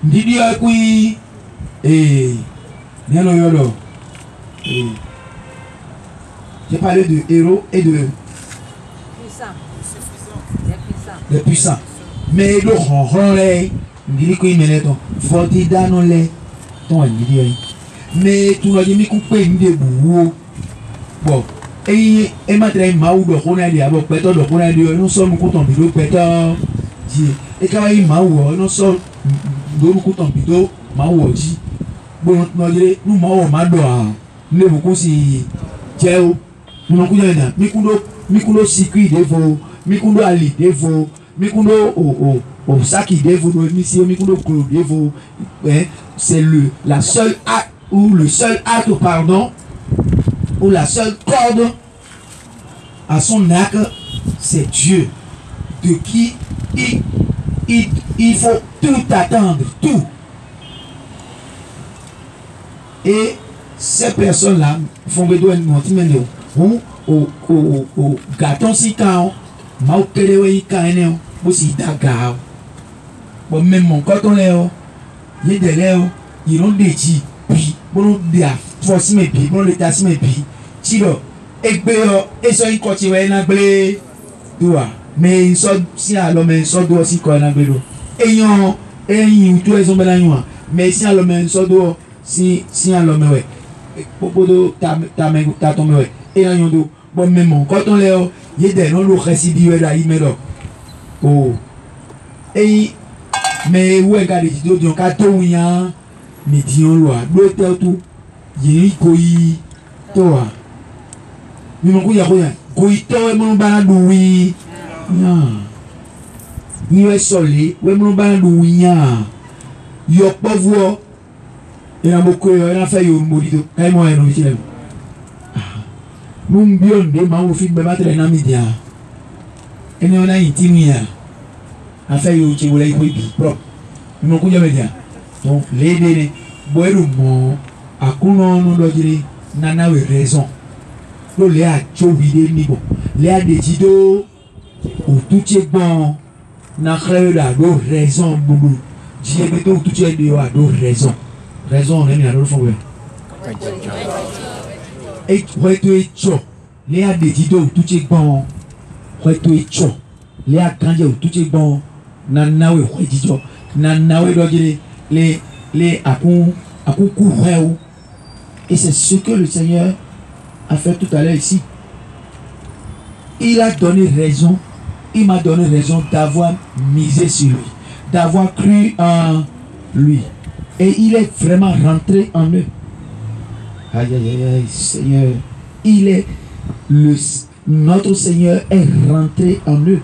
Millions qui, et bien le j'ai parlé de héros et de puissants. Mais le ronron, il dit qu'il est ton forti dans les ton mais tout le monde coupé de boue. Bon, et maintenant, Maou de Ronaldi, alors peut-être de Ronaldi, nous sommes contents de peut-être. Et quand il Maou, nous sommes contents de Maou. Bon, nous Maou Madoa, nous beaucoup si Théo, nous n'avons pas de Mikundo Sikri de vous, Mikundo Ali de vous, Mikundo au Saki de vous, Mikundo Klo de vous. C'est la seule acte ou le seul acte, pardon, ou la seule corde à son acte, c'est Dieu, de qui il faut tout attendre, tout. Et ces personnes-là font besoin de monter maintenant au gâteau si quand mau kerewe quand aussi d'accord. Bon même mon coton léo, il de léo, ils ont des chi, puis bon des force mes puis bon les tasses mes puis tiro et béo et ça il continue na blé doa mais il sort si à l'homme il sort doa si quoi na blé et yon tout les hommes là yon mais si à l'homme il sort doa si à l'homme ouais popo do ta tombe ouais et là yon do bon même mon coton léo il de non le récidive là il me do oh et mais où est gars de Dido donc à tout yan mais dion loi doit tout yiri koi toi mi mon kuya koi toi mon bana douwi ya ni we soli we mon bana douwi ya yo pauvre et en beaucoup il a fait yo morido kai mo eno bitile nous bion de ma au film battre na media et on a intimia a fait yo qui voulait ko bi propre mon kuya media donc les délais boiru mo akuno no dojiri nana we raison lo le a chobide ni bon le a decido o tuche bon na creux la do raison boulou j'ai beto tuche de a do raison on est na do fo we et reto echo le a decido tuche bon reto echo le a kanje o tuche bon nana we rejijo nana we dojiri les akun coureur. Et c'est ce que le Seigneur a fait tout à l'heure ici. Il a donné raison, il m'a donné raison d'avoir misé sur lui, d'avoir cru en lui. Et il est vraiment rentré en eux. Aïe, aïe, aïe, Seigneur. Notre Seigneur est rentré en eux.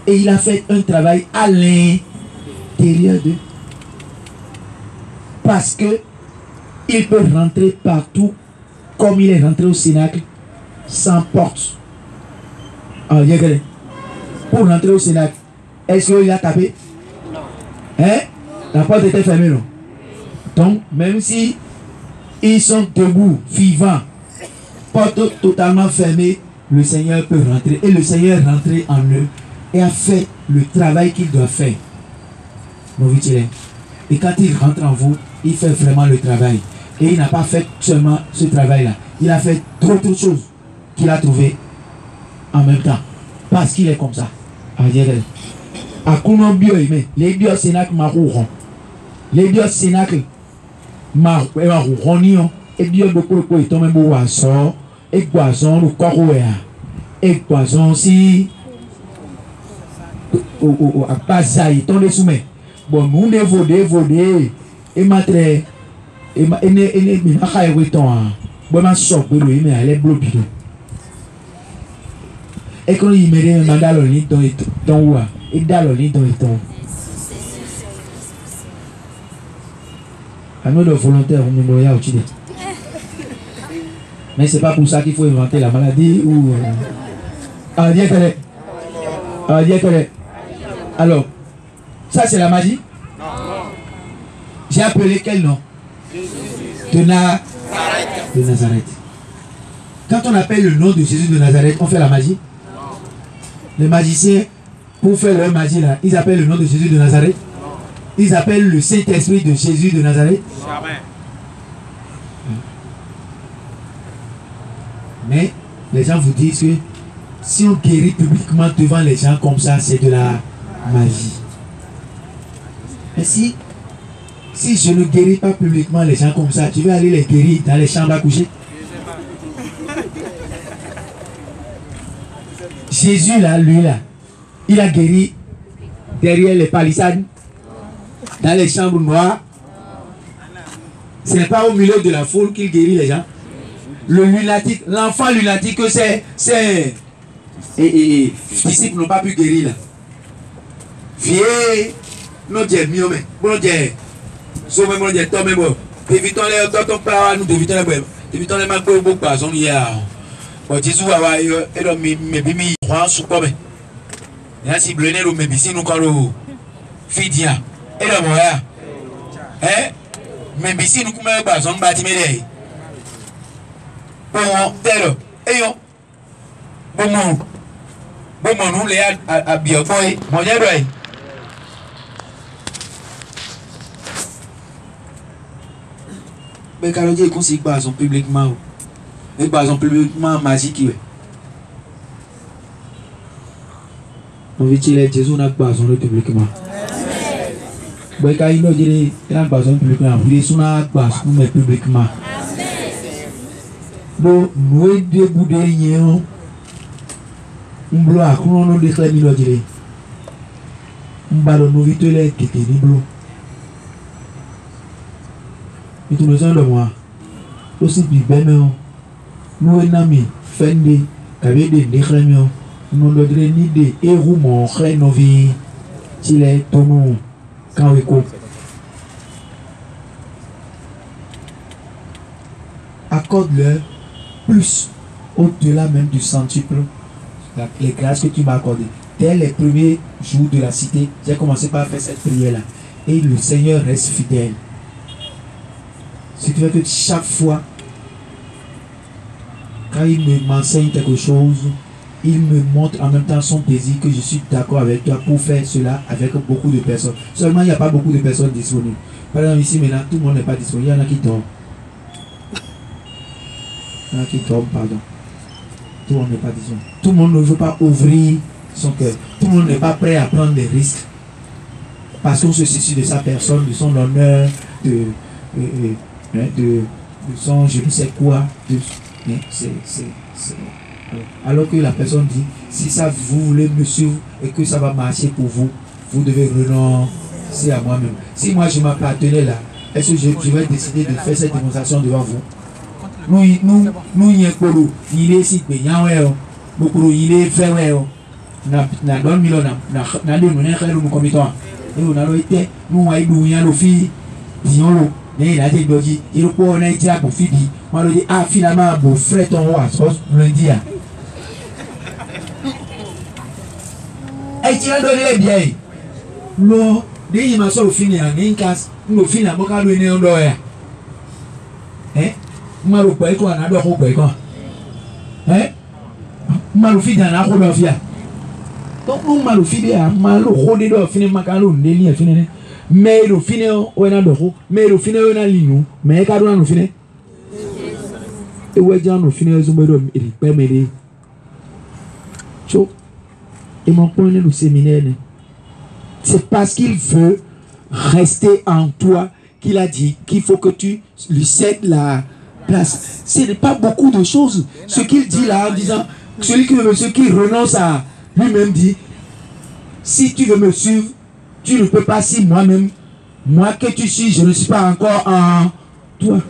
Et il a fait un travail à l'intérieur d'eux. Parce que il peut rentrer partout comme il est rentré au Cénacle sans porte. Ah, regardez. Pour rentrer au Cénacle, est-ce qu'il a tapé? Hein? La porte était fermée, non? Donc, même si ils sont debout, vivants, porte totalement fermée, le Seigneur peut rentrer. Et le Seigneur est rentré en eux et a fait le travail qu'il doit faire. Et quand il rentre en vous, il fait vraiment le travail. Et il n'a pas fait seulement ce travail-là. Il a fait d'autres choses qu'il a trouvées en même temps. Parce qu'il est comme ça. Les bio sénacle marouron. Les bio sénacle marouron. Et bio beaucoup de temps même boisson. Et boisson le corouéa. Et boisson si. À Bazaï, ton les soumets. Bon, nous ne vaudé. Et matre et ne ma khai weton bon ma sok be lo ime ale blobido e kono yimere ma dalo ni don wa e dalo ni don ton à nous de volontaires on me ya utile mais c'est pas pour ça qu'il faut inventer la maladie ou alors ça c'est la magie. J'ai appelé quel nom? De Nazareth. Quand on appelle le nom de Jésus de Nazareth, on fait la magie. Les magiciens, pour faire leur magie là, ils appellent le nom de Jésus de Nazareth. Ils appellent le Saint-Esprit de Jésus de Nazareth. Jamais. Mais les gens vous disent que si on guérit publiquement devant les gens comme ça, c'est de la magie. Mais si je ne guéris pas publiquement les gens comme ça, tu vais aller les guérir dans les chambres à coucher. Jésus là, lui là, il a guéri derrière les palissades, dans les chambres noires. Ce n'est pas au milieu de la foule qu'il guérit les gens. Le lunatique, l'enfant lunatique, ses disciples n'ont pas pu guérir là. Viens, non Dieu mieux mais bon Dieu. So même on dit toi même évitons les d'autres pas nous évitons les macro beaucoup pas on y a bon Jésus va et donc mais bimi croire sur quoi mais là si bleu ne mais si nous quand le fidia et là voilà hein mais si nous comme pas on bâti mais bon tel et yo bon nous les à bien boy mon dieu mais quand on dit qu'on s'y base publiquement, et base publiquement magique, on veut dire Jésus n'a pas besoin publiquement. Mais quand il nous dit qu'il n'a pas besoin publiquement, il dit qu'il n'a pas besoin publiquement. Bon, nous debout derrière, on bloque, on nous déclare, il nous dit, ballon nous vite les qui est niblo. Et tout le temps de moi. Aussi bien nous en ami fende avec des décramions. Nous ne devons ni des héros mon rénové. S'il est ton quand we coupe. Accorde-leur plus au-delà même du centuple les grâces que tu m'as accordées. Dès les premiers jours de la cité, j'ai commencé par faire cette prière-là. Et le Seigneur reste fidèle. Ce qui fait que chaque fois, quand il m'enseigne quelque chose, il me montre en même temps son désir que je suis d'accord avec toi pour faire cela avec beaucoup de personnes. Seulement, il n'y a pas beaucoup de personnes disponibles. Par exemple, ici maintenant, tout le monde n'est pas disponible. Il y en a qui dorment. Il y en a qui dorment, pardon. Tout le monde n'est pas disponible. Tout le monde ne veut pas ouvrir son cœur. Tout le monde n'est pas prêt à prendre des risques. Parce qu'on se soucie de sa personne, de son honneur, de son je ne sais quoi. Alors que la personne dit, si ça vous voulez me suivre et que ça va marcher pour vous, vous devez renoncer à moi-même. Si moi je m'appartenais là, est-ce que je vais décider de faire cette démonstration devant vous? Nous, il est ici, il est fait, na don milo na de mona khairu mu komito e ona lo ite nu wa idu yan lo fi diolo ne la de doji iro ko na ija bo fi bi wa lo di a finalement bo frère ton wa so lundi a e ti la do le bien lo de yi ma so fini an nkas no fini mo ka lo ni ndo ya ma lo pe ko na do ko pe ko ma lo fi dan na ko do fi a. Donc nous malou fidé à malou rodé do fini makalo ndeli fini mais le fini o na do mais le fini o na linu mais ka do na fini e we jan no fini zo do ri pe mele cho et mon point le séminaire c'est parce qu'il veut rester en toi qu'il a dit qu'il faut que tu lui cèdes la place. Ce n'est pas beaucoup de choses ce qu'il dit là en disant celui qui renonce à lui-même dit, si tu veux me suivre, tu ne peux pas si moi-même, moi que tu suis, je ne suis pas encore en toi.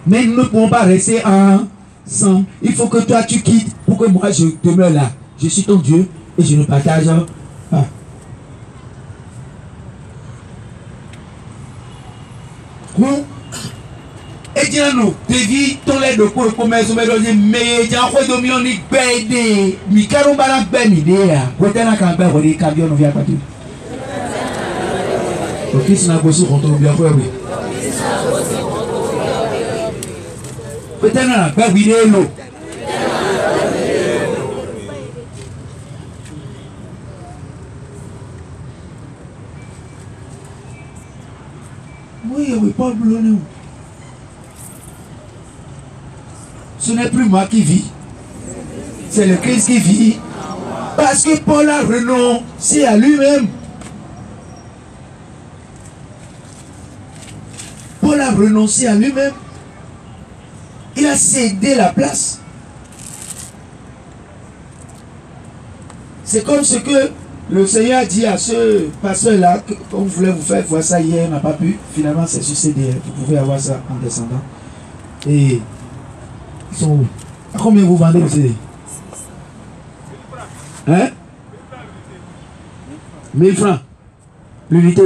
Mais nous ne pouvons pas rester ensemble. Il faut que toi tu quittes pour que moi je demeure là. Je suis ton Dieu et je ne partage pas. Et dis nous, devi ton lait de quoi commerce mais j'ai quoi de millions ni bébé mi caromba la belle idée là côté la campagne on dit camion on vient pas tout ok c'est na gosse on tombe bien quoi oui côté na belle vidéo non oui pas blonde. Ce n'est plus moi qui vis, c'est le Christ qui vit. Parce que Paul a renoncé à lui-même. Paul a renoncé à lui-même. Il a cédé la place. C'est comme ce que le Seigneur a dit à ce pasteur-là, qu'on voulait vous faire voir ça hier, on n'a pas pu. Finalement, c'est sur CD. Vous pouvez avoir ça en descendant. Et ils sont où? À combien vous vendez le CD? Hein? 1000 francs. L'unité.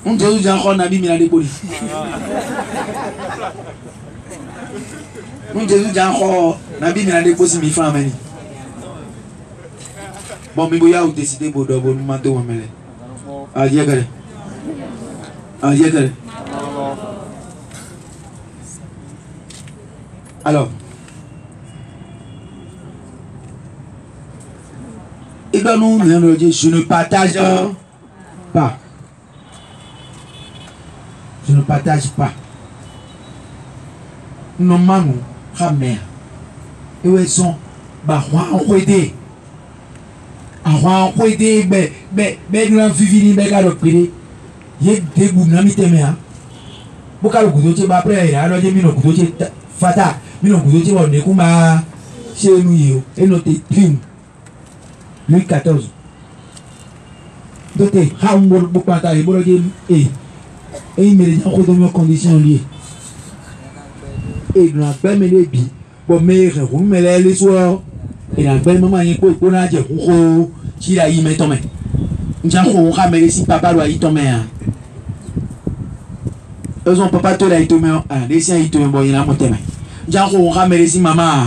On te dit encore Nabi Milade Poli. On te dit encore Nabi Milade Poli 1000 francs. Bon, mais vous avez décidé de vous demander où on est. Ah, diagale. Ah, diagale. Alors, et bien nous, je ne partage pas. Je ne partage pas. Nous manons, ramène. Et où sont, bah, on va aider. On va aider, mais nous avons vu venir, mais il y a des bouts de la miteme. Pourquoi le couteau, après, il y a un autre fata. Mais non, vous dites, on est comme chez nous, et notre prime. Louis XIV. Donc, Hambourg, Bokata, et Borogé, et il me dit encore dans mes conditions liées. Et nous avons bien mené bien. Bon, mais vous me les soirs. Et dans le moment, il y a un peu de qui a y mis ton main. Nous avons ramené si papa doit y tomber. Eux ont papa toi là y tomber. Ah, les siens y tomber, bon, il a monté main. Nous avons ramené si maman.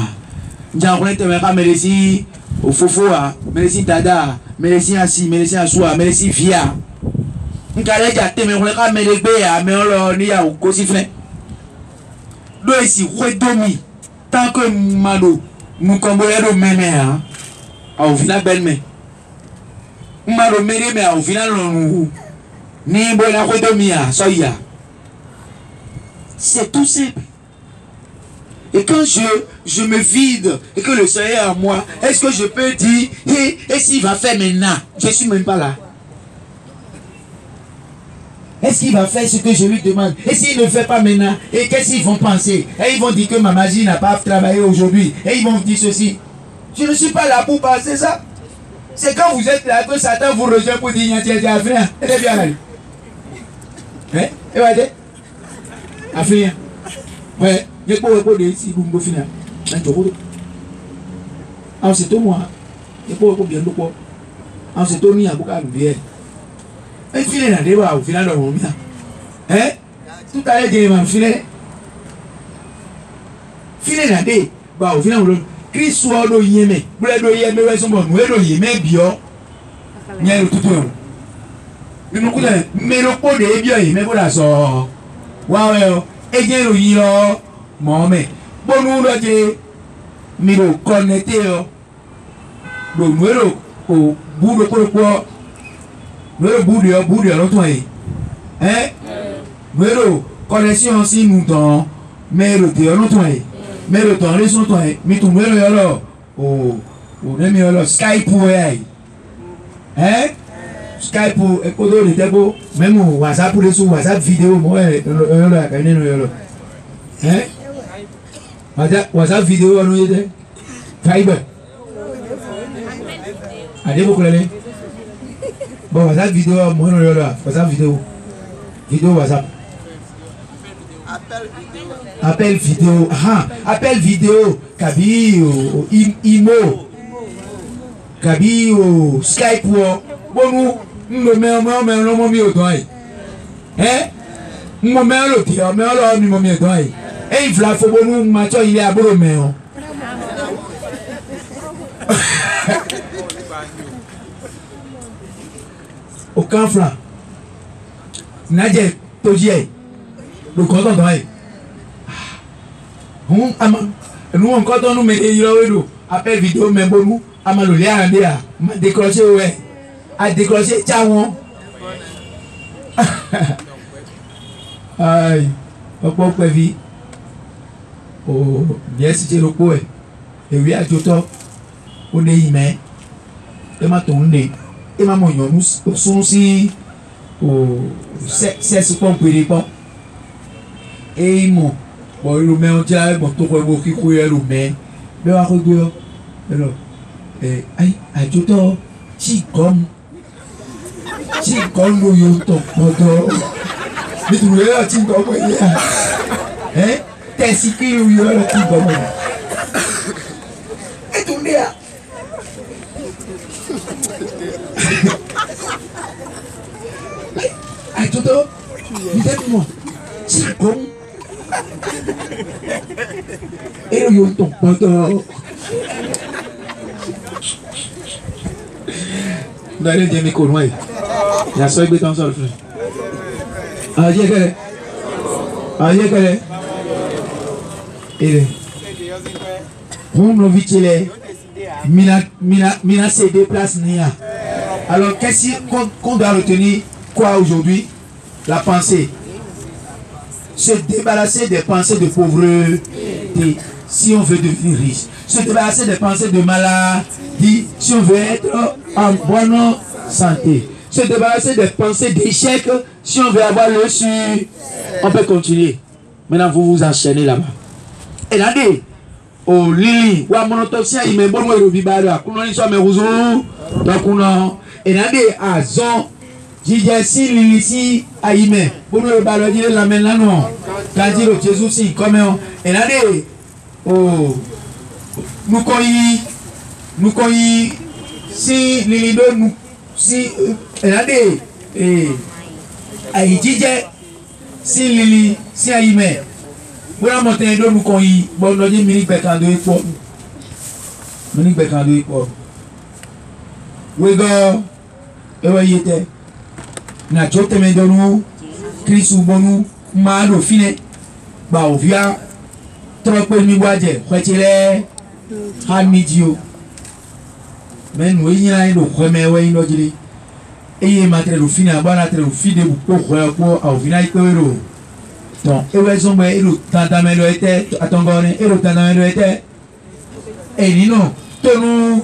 Nous avons ramené si au Fofoa, mais si Dada, mais si Assi, mais si Assoua, mais si Via. Nous avons déjà témé, on a ramené les béas, mais on l'a mis à Kosiflé. Nous ici, redomi. Tant que Malo, nous combolons même, au final, belle-mère. Malo méré, mais au final, nous n'y bon redomia, soya. C'est tout simple. Et quand je me vide et que le Seigneur est en moi, est-ce que je peux dire, et s'il va faire maintenant, je ne suis même pas là. Est-ce qu'il va faire ce que je lui demande? Et s'il ne fait pas maintenant, et qu'est-ce qu'ils vont penser? Et ils vont dire que ma magie n'a pas travaillé aujourd'hui. Et ils vont dire ceci. Je ne suis pas là pour penser ça. C'est quand vous êtes là que Satan vous rejoint pour dire, tiens, viens, elle est bien là. Hein? Et va dire? Afin. Ouais. Je ne peux pas dire ici, vous me finir. Alors c'est tout moi. Je ne peux pas bien de quoi. Alors c'est tout ni à beaucoup à l'oublier. Et filer dans le débat, au final, on vient. Hein? Tout à l'heure, j'ai filé. Filer dans le débat, au final, on vient. Christ soit au Yémen. Vous l'avez au Yémen, vous êtes bon. Vous êtes au Yémen, bien. Il y a le tout le monde. Mais le pot de bien, mais vous la sortez. Waouh, et bien le Yémen. Bon, mais nous, mais le connecté, le numéro au bout de quoi. Le bout de l'autre, hein? Le connexion aussi nous donne, mais le théo l'autre, mais le temps les autres, mais tout le monde alors, au Skype, hein? Skype, écoute, les débuts, même WhatsApp, pour les sous WhatsApp vidéo, moi, hein? WhatsApp vidéo, on nous aide. Fiber. Allez, vous connaissez? Bon, WhatsApp vidéo, moi, non, WhatsApp vidéo. Vidéo WhatsApp. Appel vidéo. Ah, appel vidéo. Kabi, Imo. Kabi, Skype. Bon, nous, mais on mis au temps. Hein? Nous, mais on l'autre, mais on l'a mis au temps. Et il faut que nous, maintenant, il est à Boromé. Aucun flanc. Nadie, Tojier. Le canton d'Oeil. Nous, encore, nous mettons appel vidéo, mais bon, nous, à ma lolia, à décrocher, ouais. À décrocher, ciao. Aïe, on peut pas vivre. Oh, bien si tu le pouvez. Et oui, à tout temps, on est humain. Et ma tournée. Et ma moyen, nous sommes aussi. C'est ce qu'on peut répondre. Et ils m'ont. Bon, le met en diable, bon, tout le monde qui couille le met. Mais on regarde. Alors, aïe, à tout temps, si comme nous y sommes, mais tu veux dire, si comme il y a. Hein? T'es si que nous y sommes, si comme. Et tout le monde. À tout temps, vous êtes moi. Si comme. Et nous y sommes, vous allez dire mes courroies. Il y a ça qui est en sol. Ah, il y a quel est? Ah, il y a quel est? Il est. Pour le vite, il est. Mina CD place Nia. Alors, qu'est-ce qu'on doit retenir? Quoi aujourd'hui? La pensée. Se débarrasser des pensées de pauvreté si on veut devenir riche. Se débarrasser des pensées de maladie si on veut être en bonne santé. Se débarrasser des pensées d'échec si on veut avoir le succès. On peut continuer. Maintenant, vous vous enchaînez là-bas. Et là, au lili, ou à mon autopsie, il m'a bon, il est vibaro, à counon, il soit mes rousseaux, donc on a, et là, à zon, j'ai si lili si, à y met, pour le balo, il la main là, non, quand il est Jésus si, comme on, et là, oh, nous connaissons, si lili de nous, si, et là, et, à y dire, si lili, si à y met, voilà mon temps de nous connaît bon nous dit mini bekando et quoi mini bekando et quoi we go e wa yete na jote me de nous Christ bonu malo fine ba o via trop pe mi boaje kwetile ha midio men we yin lo kweme we no jiri eye matre lo fine abana tre lo fide bu ko ko a vina ikoro donc et sont et le tandamelo était attendons et le tandamelo était et ni non tonu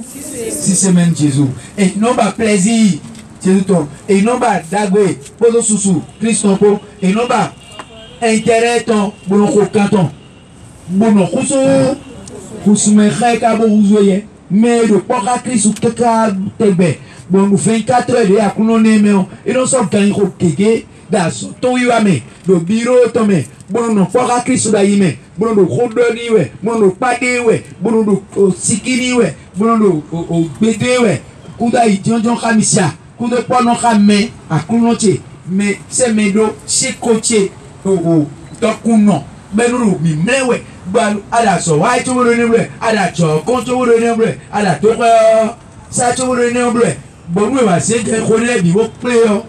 6 semaines Jésus et non pas plaisir Jésus ton et non pas dagwe pozo susu Christ po et non pas intérêt ton bonoko canton bonoko kusume khaika bo uzoye mais le pora Christ keka tebe bon 24 heures de akunone me et non so kan ko keke das ton yuame do biro tome bono no fora Kristo da yime bono do hodoni we bono do pade we bono do sikini we bono do o bede we kuda ijonjon kamisia kuda pono kame akunoche me semedo shikoche o dokuno benuru mi mlewe gbalu ada so wa to wo ni ble ada cho kon to wo ni ble ada to sa to wo ni ble bonu e wa se ke ko le bi wo play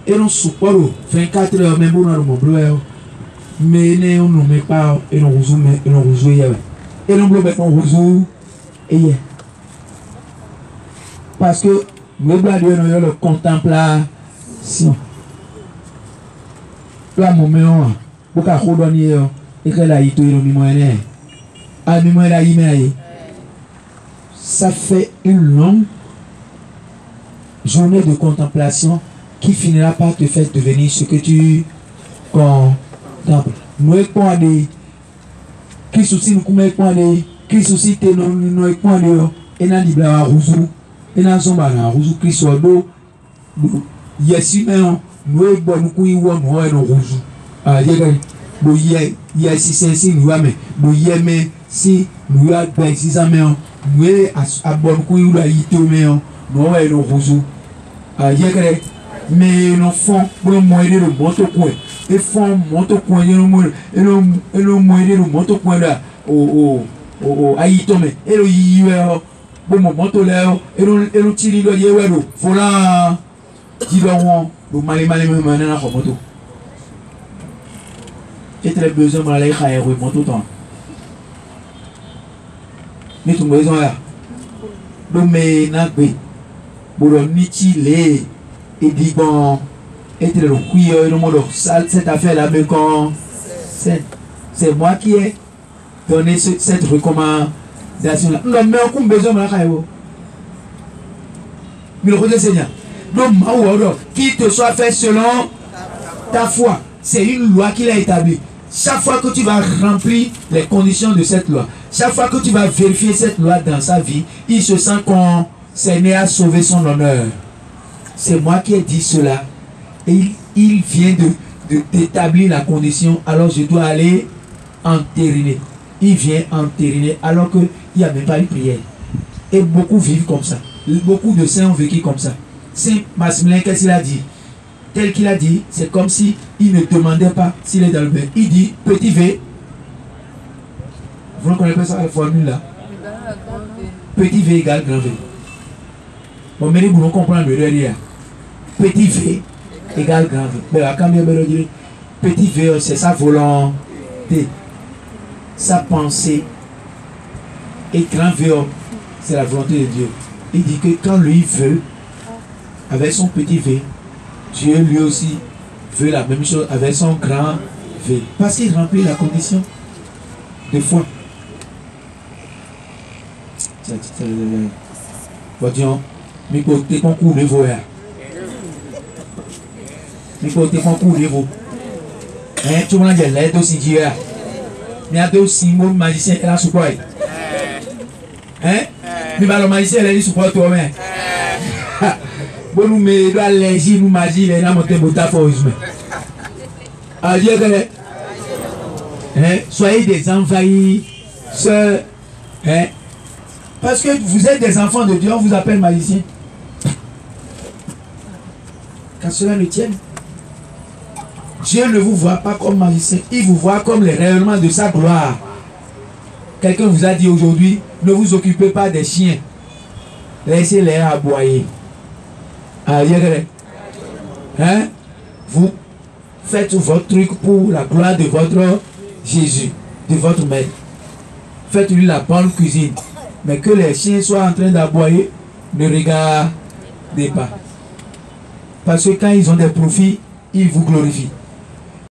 et nous supportons 24 heures même pour nous bleu mais nous ne met pas et nous rejoue et nous bloque on rejoue et parce que le blanc de nous le contemplation là moment pour qu'à redonner et que là il te le mimoine à mimoine là il ça fait une longue journée de contemplation qui finira par te faire devenir ce que tu contemples. Nous écoutons des Christ aussi nous commençons des Christ aussi te nous écoutons des et dans l'Bible à Rouzou et dans Zomba à Rouzou Christ au dos Yesu mais nous est bon nous couillons nous est dans Rouzou ah nous y a si nous mais nous y mais si nous a ben si ça mais nous est à bon couillons là il te mais nous est dans Rouzou ah mais non fond pour le moyen de monter coin et fond monter coin et le moyen de monter coin là au aïtome et le yiwe bon monter là et le tiri le yiwe do voilà dit donc le malé maintenant na moto et très besoin de aller à héros monter temps mais tout besoin là donc mais na be pour le nitile et dit bon être le cuir le monde cette affaire là mais quand c'est moi qui ai donné cette recommandation là non mais on a besoin de la mais le côté Seigneur donc qu'il te soit fait selon ta foi c'est une loi qu'il a établie chaque fois que tu vas remplir les conditions de cette loi chaque fois que tu vas vérifier cette loi dans sa vie il se sent concerné à sauver son honneur. C'est moi qui ai dit cela. Et il vient d'établir la condition. Alors je dois aller entériner. Il vient entériner alors qu'il n'y a même pas eu prière. Et beaucoup vivent comme ça. Beaucoup de saints ont vécu comme ça. Saint Maximilien, qu'est-ce qu'il a dit? Tel qu'il a dit, c'est comme si il ne demandait pas s'il est dans le bain. Il dit petit V. Vous ne connaissez pas ça la formule là? Petit V égale grand V. Bon, mais vous comprenez le derrière. Petit V égale grand V. Mais quand bien me dire, petit V, c'est sa volonté, sa pensée. Et grand V, c'est la volonté de Dieu. Il dit que quand lui veut, avec son petit V, Dieu lui aussi veut la même chose avec son grand V. Parce qu'il remplit la condition de foi. Bon, disons, mais côté concours niveau là. Mais côté concours niveau. Hein, tu m'as dit l'aide aussi Dieu là. Mais à deux signes, magicien est là sous quoi? Hein? Mais le magicien est là sous quoi toi-même? Bon, nous mettons allergie, nous magie, les gens montent bota pour eux. Ah, Dieu que soyez des envahisseurs. Hein? Parce que vous êtes des enfants de Dieu, on vous appelle magicien. Quand cela ne tienne, Dieu ne vous voit pas comme magicien, il vous voit comme les rayonnements de sa gloire. Quelqu'un vous a dit aujourd'hui, ne vous occupez pas des chiens, laissez-les aboyer. Hein? Vous faites votre truc pour la gloire de votre Jésus, de votre maître. Faites-lui la bonne cuisine. Mais que les chiens soient en train d'aboyer, ne regardez pas. Parce que quand ils ont des profits, ils vous glorifient.